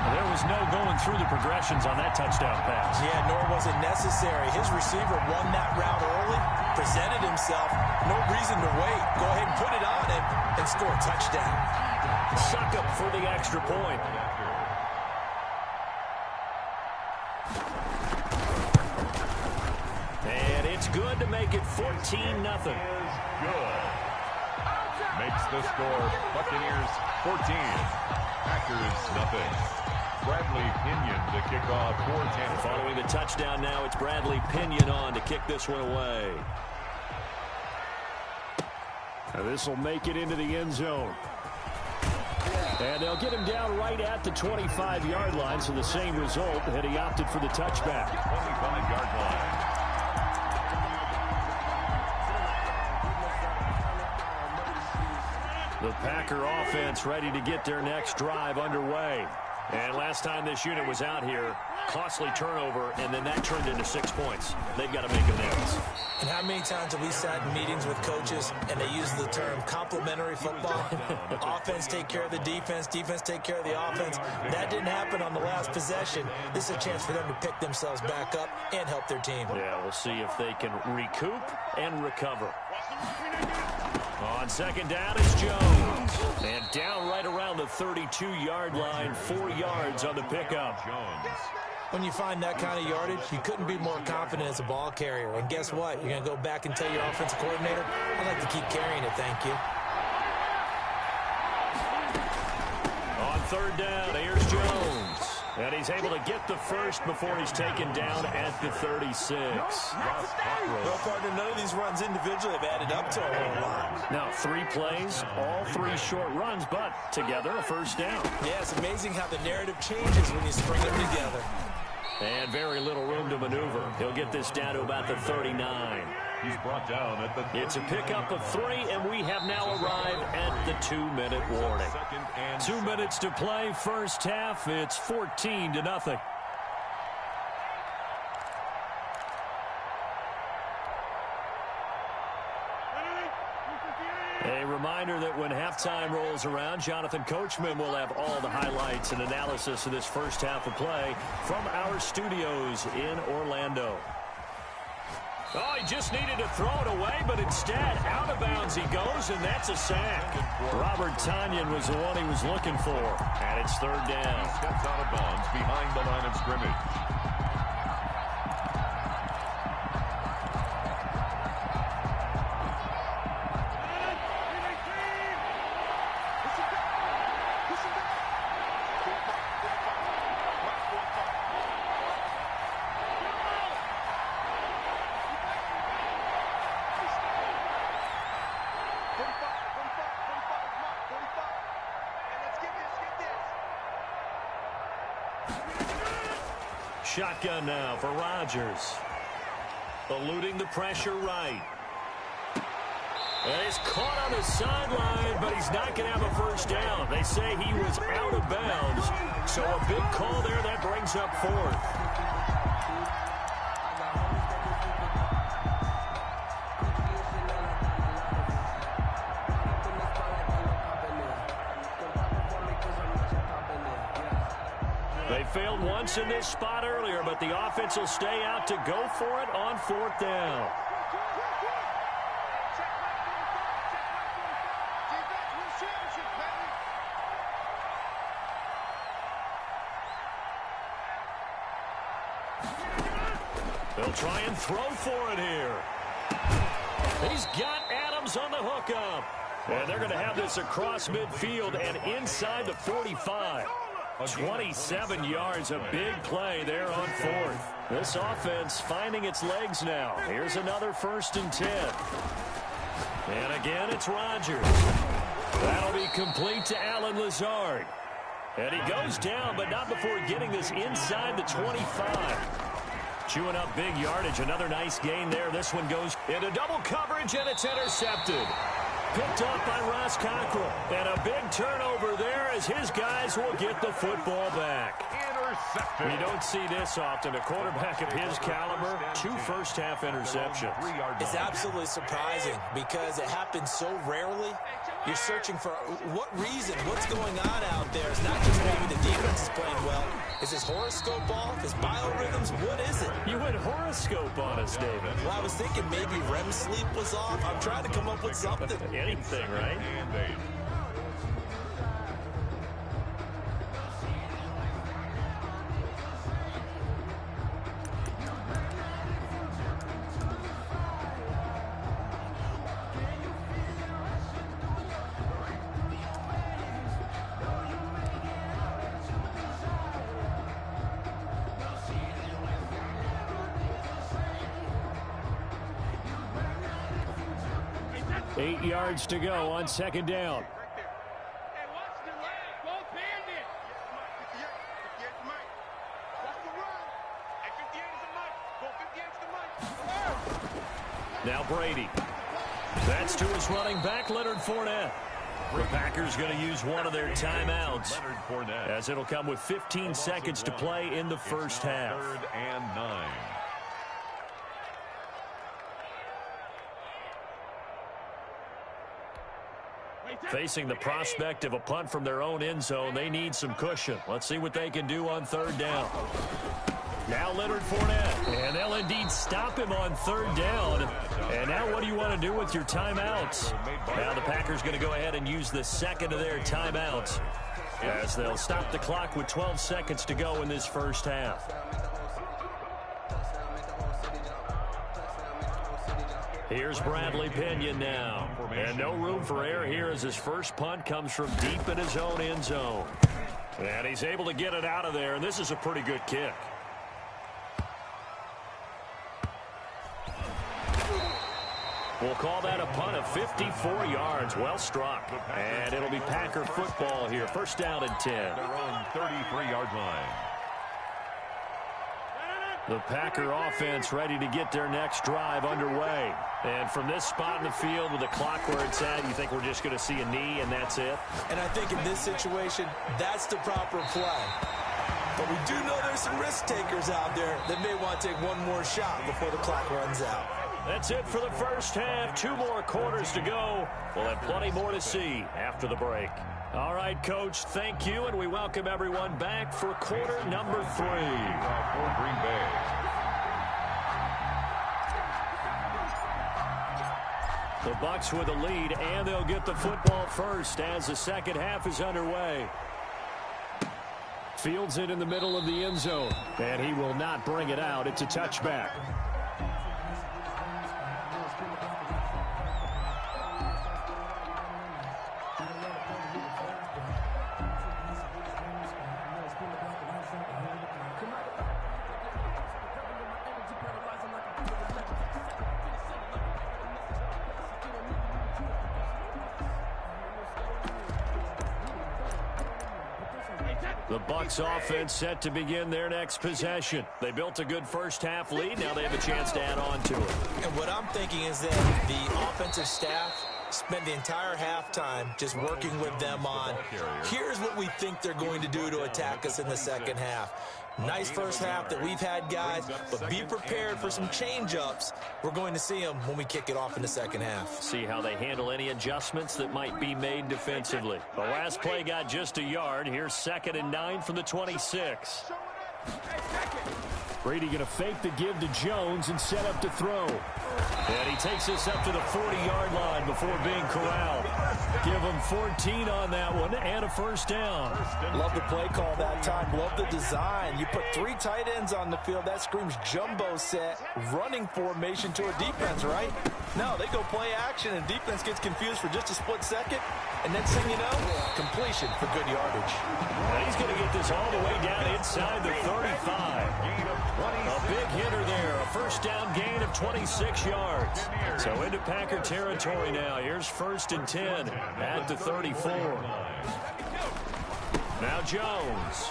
There was no going through the progressions on that touchdown pass. Yeah, nor was it necessary. His receiver won that route early, presented himself. No reason to wait. Go ahead and put it on him and score a touchdown. Suck up for the extra point. And it's good to make it 14-0. Good. Makes the score Buccaneers 14. Packers nothing. Bradley Pinion to kick off for Tampa. Following the touchdown now, it's Bradley Pinion on to kick this one away. This will make it into the end zone. And they'll get him down right at the 25-yard line, so the same result had he opted for the touchback. 25-yard line. The Packer offense ready to get their next drive underway. And last time this unit was out here, costly turnover, and then that turned into 6 points. They've got to make amends. And how many times have we sat in meetings with coaches and they use the term complementary football? Offense take care of the defense, defense take care of the offense. That didn't happen on the last possession. This is a chance for them to pick themselves back up and help their team. Yeah, we'll see if they can recoup and recover. On 2nd down, it's Jones. And down right around the 32-yard line, 4 yards on the pickup. Jones. When you find that kind of yardage, you couldn't be more confident as a ball carrier. And guess what? You're going to go back and tell your offensive coordinator, I'd like to keep carrying it, thank you. On 3rd down, here's Jones. And he's able to get the first before he's taken down at the 36. Well, partner, none of these runs individually have added up to a whole lot. Now, 3 plays, all 3 short runs, but together a 1st down. Yeah, it's amazing how the narrative changes when you string them together. And very little room to maneuver. He'll get this down to about the 39. He's brought down at the 39. It's a pickup of 3, and we have now arrived at the 2-minute warning. 2 minutes to play, first half. It's 14-0. A reminder that when halftime rolls around, Jonathan Coachman will have all the highlights and analysis of this first half of play from our studios in Orlando. Oh, he just needed to throw it away, but instead, out of bounds he goes, and that's a sack. Robert Tonyan was the one he was looking for, and it's 3rd down. He steps out of bounds behind the line of scrimmage. Shotgun now for Rodgers. Eluding the pressure right. And he's caught on the sideline, but he's not going to have a 1st down. They say he was out of bounds. So a big call there that brings up 4th. They failed once in this spot earlier, but the offense will stay out to go for it on 4th down. They'll try and throw for it here. He's got Adams on the hookup. And they're going to have this across midfield and inside the 45. 27 yards, a big play there on 4th. This offense finding its legs now. Here's another 1st and 10. And again, it's Rodgers. That'll be complete to Allen Lazard. And he goes down, but not before getting this inside the 25. Chewing up big yardage. Another nice gain there. This one goes into double coverage, and it's intercepted. Picked up by Ross Cockrell. And a big turnover there as his guys will get the football back. Intercepted. You don't see this often. A quarterback of his caliber, 2 first-half interceptions. It's absolutely surprising because it happens so rarely. You're searching for what reason, what's going on out there. It's not just maybe the defense is playing well. Is his horoscope off? His biorhythms? What is it? You went horoscope on us, David. Well, I was thinking maybe REM sleep was off. I'm trying to come up with something. Anything, right? And 8. Eight yards to go on 2nd down. Now Brady. That's to his running back, Leonard Fournette. The Packers going to use one of their timeouts, as it'll come with 15 seconds to play in the first half. 3rd and 9. Facing the prospect of a punt from their own end zone, they need some cushion. Let's see what they can do on 3rd down. Now Leonard Fournette, and they'll indeed stop him on 3rd down. And now what do you want to do with your timeouts? Now the Packers going to go ahead and use the 2nd of their timeouts, as they'll stop the clock with 12 seconds to go in this first half. Here's Bradley Pinion now. And no room for error here as his first punt comes from deep in his own end zone. And he's able to get it out of there, and this is a pretty good kick. We'll call that a punt of 54 yards. Well struck. And it'll be Packer football here. 1st down and 10. Their own 33-yard line. The Packer offense ready to get their next drive underway. And from this spot in the field with the clock where it's at, you think we're just going to see a knee and that's it? And I think in this situation, that's the proper play. But we do know there's some risk takers out there that may want to take one more shot before the clock runs out. That's it for the first half. 2 more quarters to go. We'll have plenty more to see after the break. All right, Coach, thank you, and we welcome everyone back for quarter number 3. For Green Bay. The Bucs with a lead, and they'll get the football first as the second half is underway. Fields it in the middle of the end zone, and he will not bring it out. It's a touchback. The Bucs offense set to begin their next possession. They built a good first half lead. Now they have a chance to add on to it. And what I'm thinking is that the offensive staff spent the entire halftime just working with them on, here's what we think they're going to do to attack us in the second half. Nice first half that we've had, guys, but be prepared for some change-ups. We're going to see them when we kick it off in the second half. See how they handle any adjustments that might be made defensively. The last play got just a yard. Here's 2nd and 9 from the 26. Brady going to fake the give to Jones and set up to throw. And he takes this up to the 40-yard line before being corralled. Give him 14 on that one and a first down. Love the play call that time. Love the design. You put 3 tight ends on the field. That screams jumbo set, running formation to a defense, right? No, they go play action, and defense gets confused for just a split second. And next thing you know, completion for good yardage. And he's going to get this all the way down inside the 35. A big hitter there. A first down gain of 26 yards. So into Packer territory now. Here's 1st and 10 at the 34. Now Jones.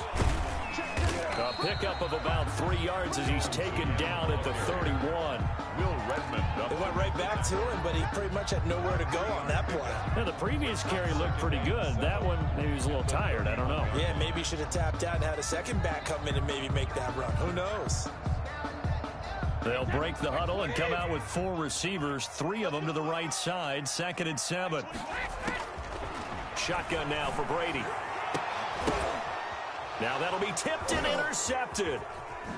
A pickup of about 3 yards as he's taken down at the 31. They went right back to him, but he pretty much had nowhere to go on that play. Now, the previous carry looked pretty good. That one, maybe he was a little tired. I don't know. Yeah, maybe he should have tapped out and had a second back come in and maybe make that run. Who knows? They'll break the huddle and come out with 4 receivers, 3 of them to the right side. 2nd and 7. Shotgun now for Brady. Now that'll be tipped and intercepted.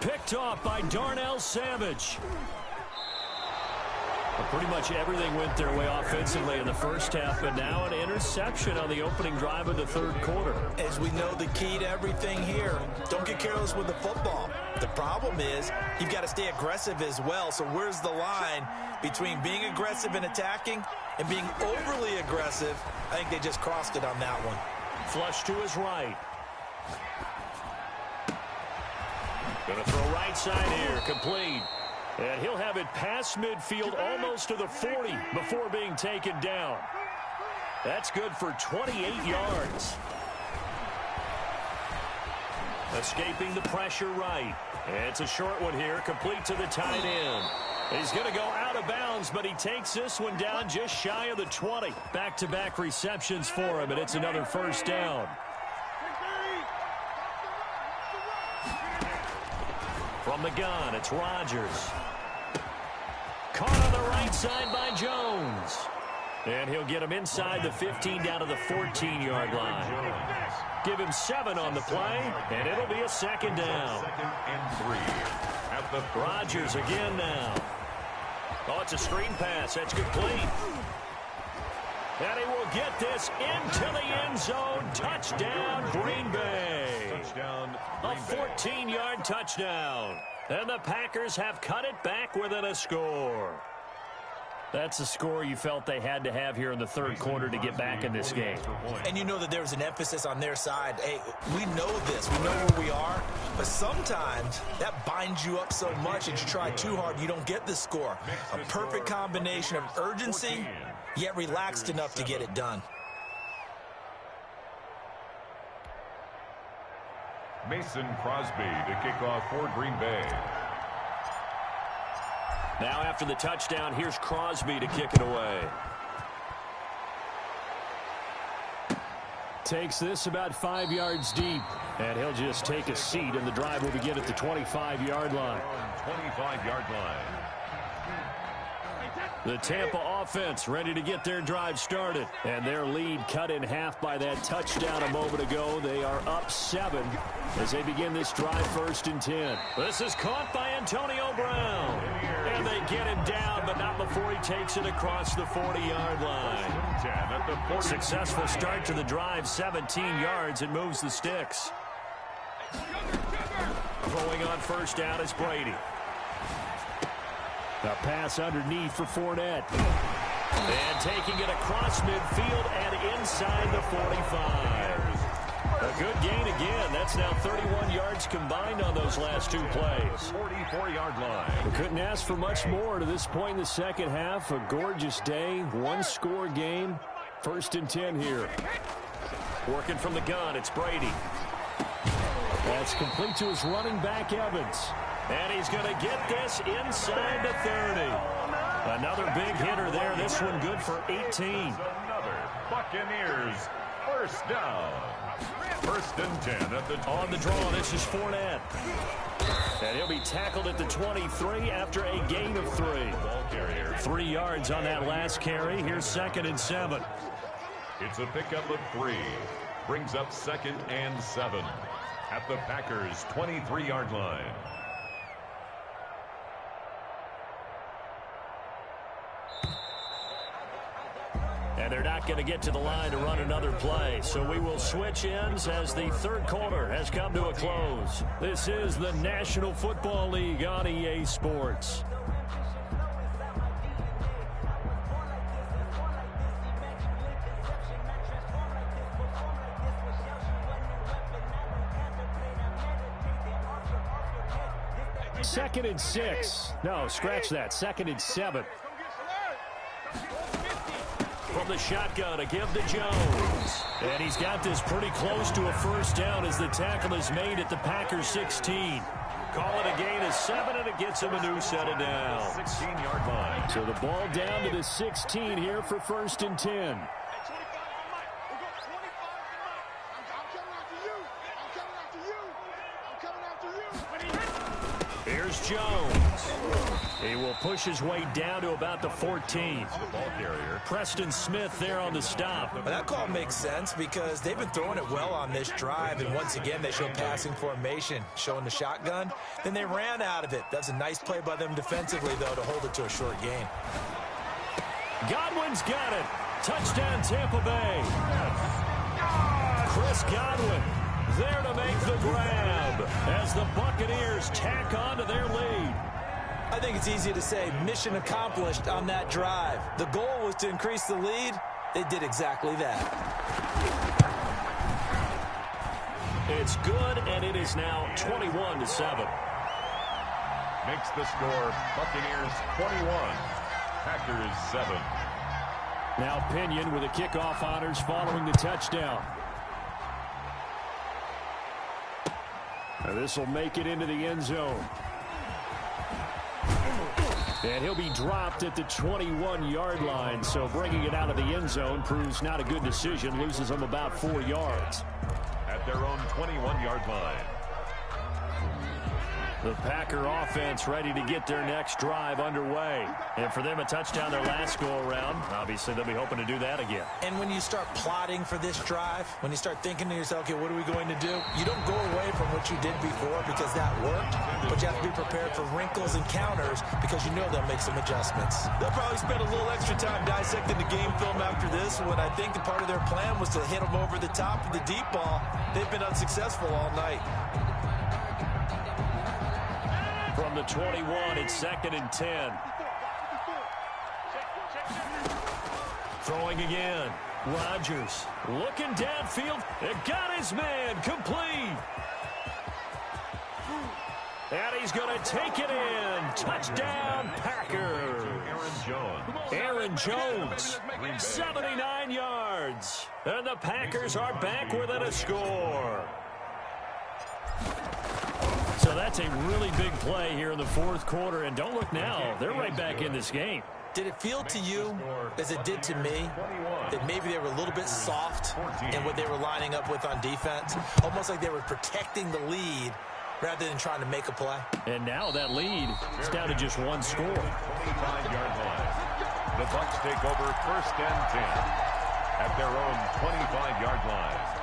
Picked off by Darnell Savage. Well, pretty much everything went their way offensively in the first half, but now an interception on the opening drive of the 3rd quarter. As we know, the key to everything here, don't get careless with the football. The problem is you've got to stay aggressive as well. So where's the line between being aggressive and attacking and being overly aggressive? I think they just crossed it on that one. Flush to his right. Going to throw right side here, complete. And he'll have it past midfield almost to the 40 before being taken down. That's good for 28 yards. Escaping the pressure right. It's a short one here, complete to the tight end. He's going to go out of bounds, but he takes this one down just shy of the 20. Back-to-back receptions for him, and it's another first down. From the gun, it's Rodgers. Caught on the right side by Jones. And he'll get him inside the 15 down to the 14-yard line. Give him 7 on the play, and it'll be a 2nd down. 2nd and 3. Rodgers again now. Oh, it's a screen pass. That's complete. And he will get this into the end zone. Touchdown, Green Bay. Touchdown, A 14-yard touchdown. And the Packers have cut it back within a score. That's the score you felt they had to have here in the 3rd quarter to get back in this game. And you know that there was an emphasis on their side. Hey, we know this. We know where we are. But sometimes that binds you up so much and you try too hard, you don't get the score. A perfect combination of urgency, yet relaxed enough to get it done. Mason Crosby to kick off for Green Bay. Now after the touchdown, here's Crosby to kick it away. Takes this about 5 yards deep, and he'll just take a seat, and the drive will begin at the 25-yard line. 25-yard line. The Tampa offense ready to get their drive started. And their lead cut in half by that touchdown a moment ago. They are up 7 as they begin this drive 1st and 10. This is caught by Antonio Brown. And they get him down, but not before he takes it across the 40-yard line. Successful start to the drive, 17 yards, and moves the sticks. Throwing on 1st down is Brady. A pass underneath for Fournette. And taking it across midfield and inside the 45. A good gain again. That's now 31 yards combined on those last 2 plays. 44-yard line. We couldn't ask for much more to this point in the second half. A gorgeous day, 1-score game. 1st and 10 here. Working from the gun, it's Brady. That's complete to his running back, Evans. And he's going to get this inside the 30. Another big hitter there. This one good for 18. Another Buccaneers first down. First and 10 at the 20. On the draw, this is Fournette. And he'll be tackled at the 23 after a gain of 3. Ball carrier. 3 yards on that last carry. Here's 2nd and 7. It's a pickup of 3. Brings up 2nd and 7 at the Packers' 23-yard line. And they're not going to get to the line to run another play. So we will switch ends as the third quarter has come to a close. This is the National Football League on EA Sports. Second and 6. No, scratch that. 2nd and 7. From the shotgun, a give to Jones. And he's got this pretty close to a first down as the tackle is made at the Packers 16. Call it a gain of 7, and it gets him a new set of downs. 16-yard line. So the ball down to the 16 here for 1st and 10. Here's Jones. He will push his way down to about the 14. Ball carrier. Preston Smith there on the stop. Well, that call makes sense because they've been throwing it well on this drive, and once again they show passing formation, showing the shotgun. Then they ran out of it. That's a nice play by them defensively, though, to hold it to a short gain. Godwin's got it. Touchdown, Tampa Bay. Chris Godwin there to make the grab as the Buccaneers tack on to their lead. I think it's easy to say mission accomplished on that drive. The goal was to increase the lead. They did exactly that. It's good, and it is now 21-7. Makes the score Buccaneers 21, Packers 7. Now Pinion with the kickoff honors following the touchdown. This will make it into the end zone. And he'll be dropped at the 21-yard line, so bringing it out of the end zone proves not a good decision, loses them about 4 yards. At their own 21-yard line. The Packer offense ready to get their next drive underway. And for them, a touchdown their last go-around. Obviously, they'll be hoping to do that again. And when you start plotting for this drive, when you start thinking to yourself, okay, what are we going to do? You don't go away from what you did before because that worked, but you have to be prepared for wrinkles and counters because you know they'll make some adjustments. They'll probably spend a little extra time dissecting the game film after this when I think the part of their plan was to hit them over the top of the deep ball. They've been unsuccessful all night. From the 21, it's 2nd and 10. Throwing again. Rodgers looking downfield. It got his man complete. And he's going to take it in. Touchdown, Packers. Aaron Jones, 79 yards. And the Packers are back within a score. So that's a really big play here in the fourth quarter. And don't look now, they're right back in this game. Did it feel to you, as it did to me, that maybe they were a little bit soft in what they were lining up with on defense? Almost like they were protecting the lead rather than trying to make a play. And now that lead is down to just one score. 25-yard line. The Bucs take over 1st and 10 at their own 25-yard line.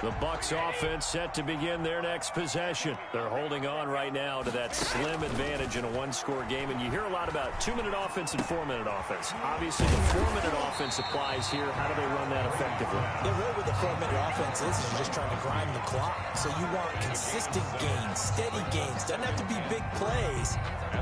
The Bucs offense set to begin their next possession. They're holding on right now to that slim advantage in a one-score game. And you hear a lot about 2-minute offense and 4-minute offense. Obviously, the 4-minute offense applies here. How do they run that effectively? Yeah, really what the 4-minute offense is you're just trying to grind the clock. So you want consistent gains, steady gains. Doesn't have to be big plays,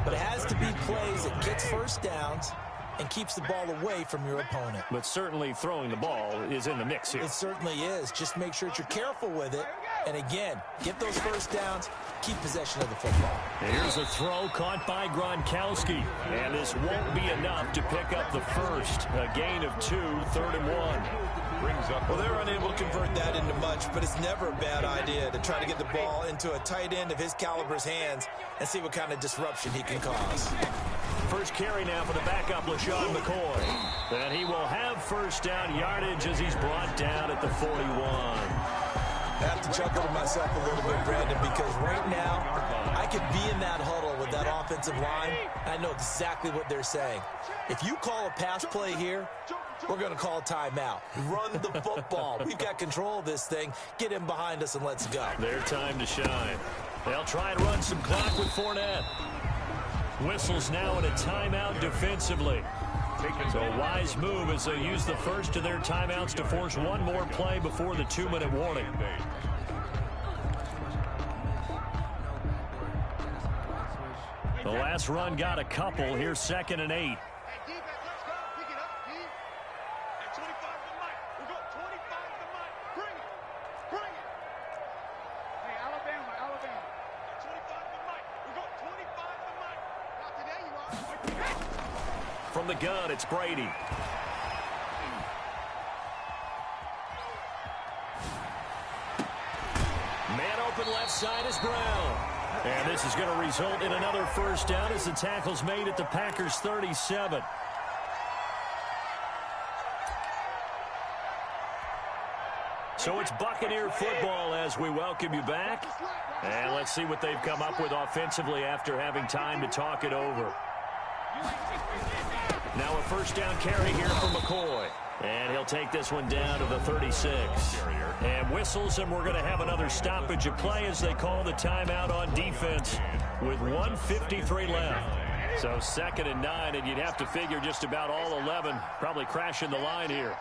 but it has to be plays that gets first downs and keeps the ball away from your opponent. But certainly throwing the ball is in the mix here. It certainly is. Just make sure that you're careful with it. And again, get those first downs, keep possession of the football. Here's a throw caught by Gronkowski. And this won't be enough to pick up the first. A gain of 2, 3rd and 1. Brings up. Well, they're unable to convert that into much, but it's never a bad idea to try to get the ball into a tight end of his caliber's hands and see what kind of disruption he can cause. first carry now for the backup, LaShawn McCoy. And he will have first down yardage as he's brought down at the 41. I have to chuckle to myself a little bit, Brandon, because right now I could be in that huddle with that offensive line. I know exactly what they're saying. If you call a pass play here, we're going to call timeout. Run the football. We've got control of this thing. Get in behind us and let's go. Their time to shine. They'll try and run some clock with Fournette. Whistles now in a timeout defensively. So a wise move as they use the first of their timeouts to force one more play before the 2-minute warning. The last run got a couple. Here's 2nd and 8. From the gun, it's Brady. Man open left side is Brown. And this is going to result in another first down as the tackle's made at the Packers' 37. So it's Buccaneer football as we welcome you back. And let's see what they've come up with offensively after having time to talk it over. Now a first down carry here for McCoy. And he'll take this one down to the 36. And whistles, and we're going to have another stoppage of play as they call the timeout on defense with 1:53 left. So 2nd and 9, and you'd have to figure just about all 11 probably crashing the line here.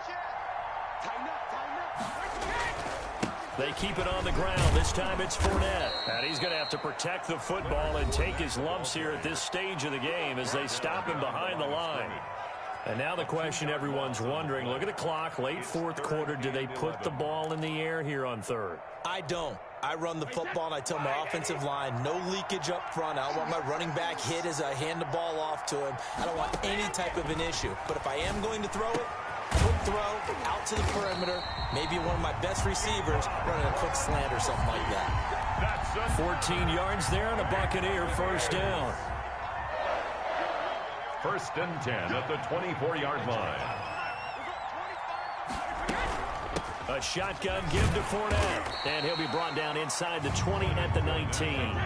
They keep it on the ground. This time it's Fournette. And he's going to have to protect the football and take his lumps here at this stage of the game as they stop him behind the line. And now the question everyone's wondering, look at the clock, late 4th quarter, do they put the ball in the air here on 3rd? I don't. I run the football, and I tell my offensive line, no leakage up front. I don't want my running back hit as I hand the ball off to him. I don't want any type of an issue. But if I am going to throw it, quick throw, out to the perimeter, maybe one of my best receivers running a quick slant or something like that. 14 yards there on a Buccaneer first down. 1st and 10 at the 24-yard line. A shotgun give to Fournette. And he'll be brought down inside the 20 at the 19.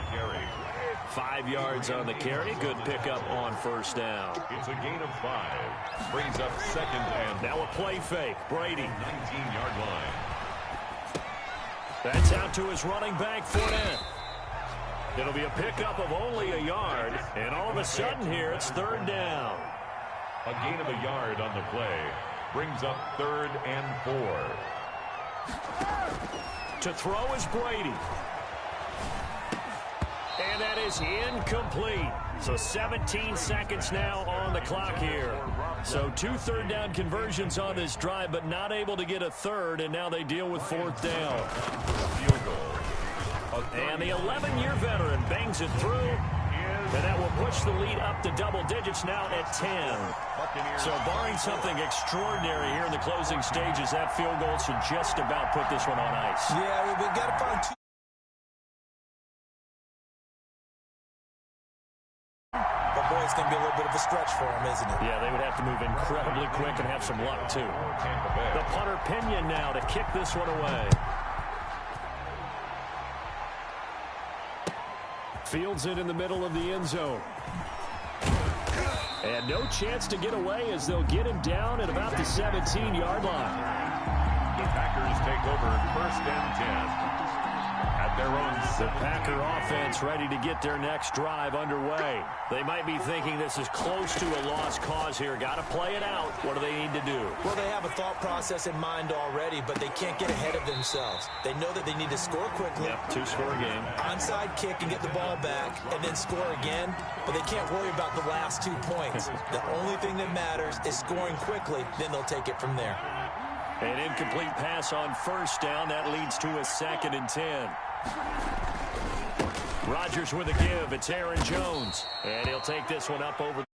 5 yards on the carry. Good pickup on first down. It's a gain of 5. Brings up 2nd and... Now a play fake. Brady. 19-yard line. That's out to his running back, Fournette. It'll be a pickup of only a yard. And all of a sudden here, it's 3rd down. A gain of a yard on the play. Brings up 3rd and 4. To throw is Brady. And that is incomplete. So 17 seconds now on the clock here. So 2 third down conversions on this drive, but not able to get a third, and now they deal with 4th down. Field goal. And the 11-year veteran bangs it through, and that will push the lead up to double digits now at 10. So barring something extraordinary here in the closing stages, that field goal should just about put this one on ice. Yeah, we've got to find 2. But boy, it's going to be a little bit of a stretch for him, isn't it? Yeah, they would have to move incredibly quick and have some luck, too. The punter Pinion now to kick this one away. Fields it in the middle of the end zone. And no chance to get away as they'll get him down at about the 17-yard line. The Packers take over 1st and 10. At their own. The Packer offense ready to get their next drive underway. They might be thinking this is close to a lost cause here. Got to play it out. What do they need to do? Well, they have a thought process in mind already, but they can't get ahead of themselves. They know that they need to score quickly. Yep, 2-score game. Onside kick and get the ball back and then score again, but they can't worry about the last 2 points. The only thing that matters is scoring quickly, then they'll take it from there. An incomplete pass on first down. That leads to a 2nd and 10. Rodgers with a give. It's Aaron Jones. And he'll take this one up over the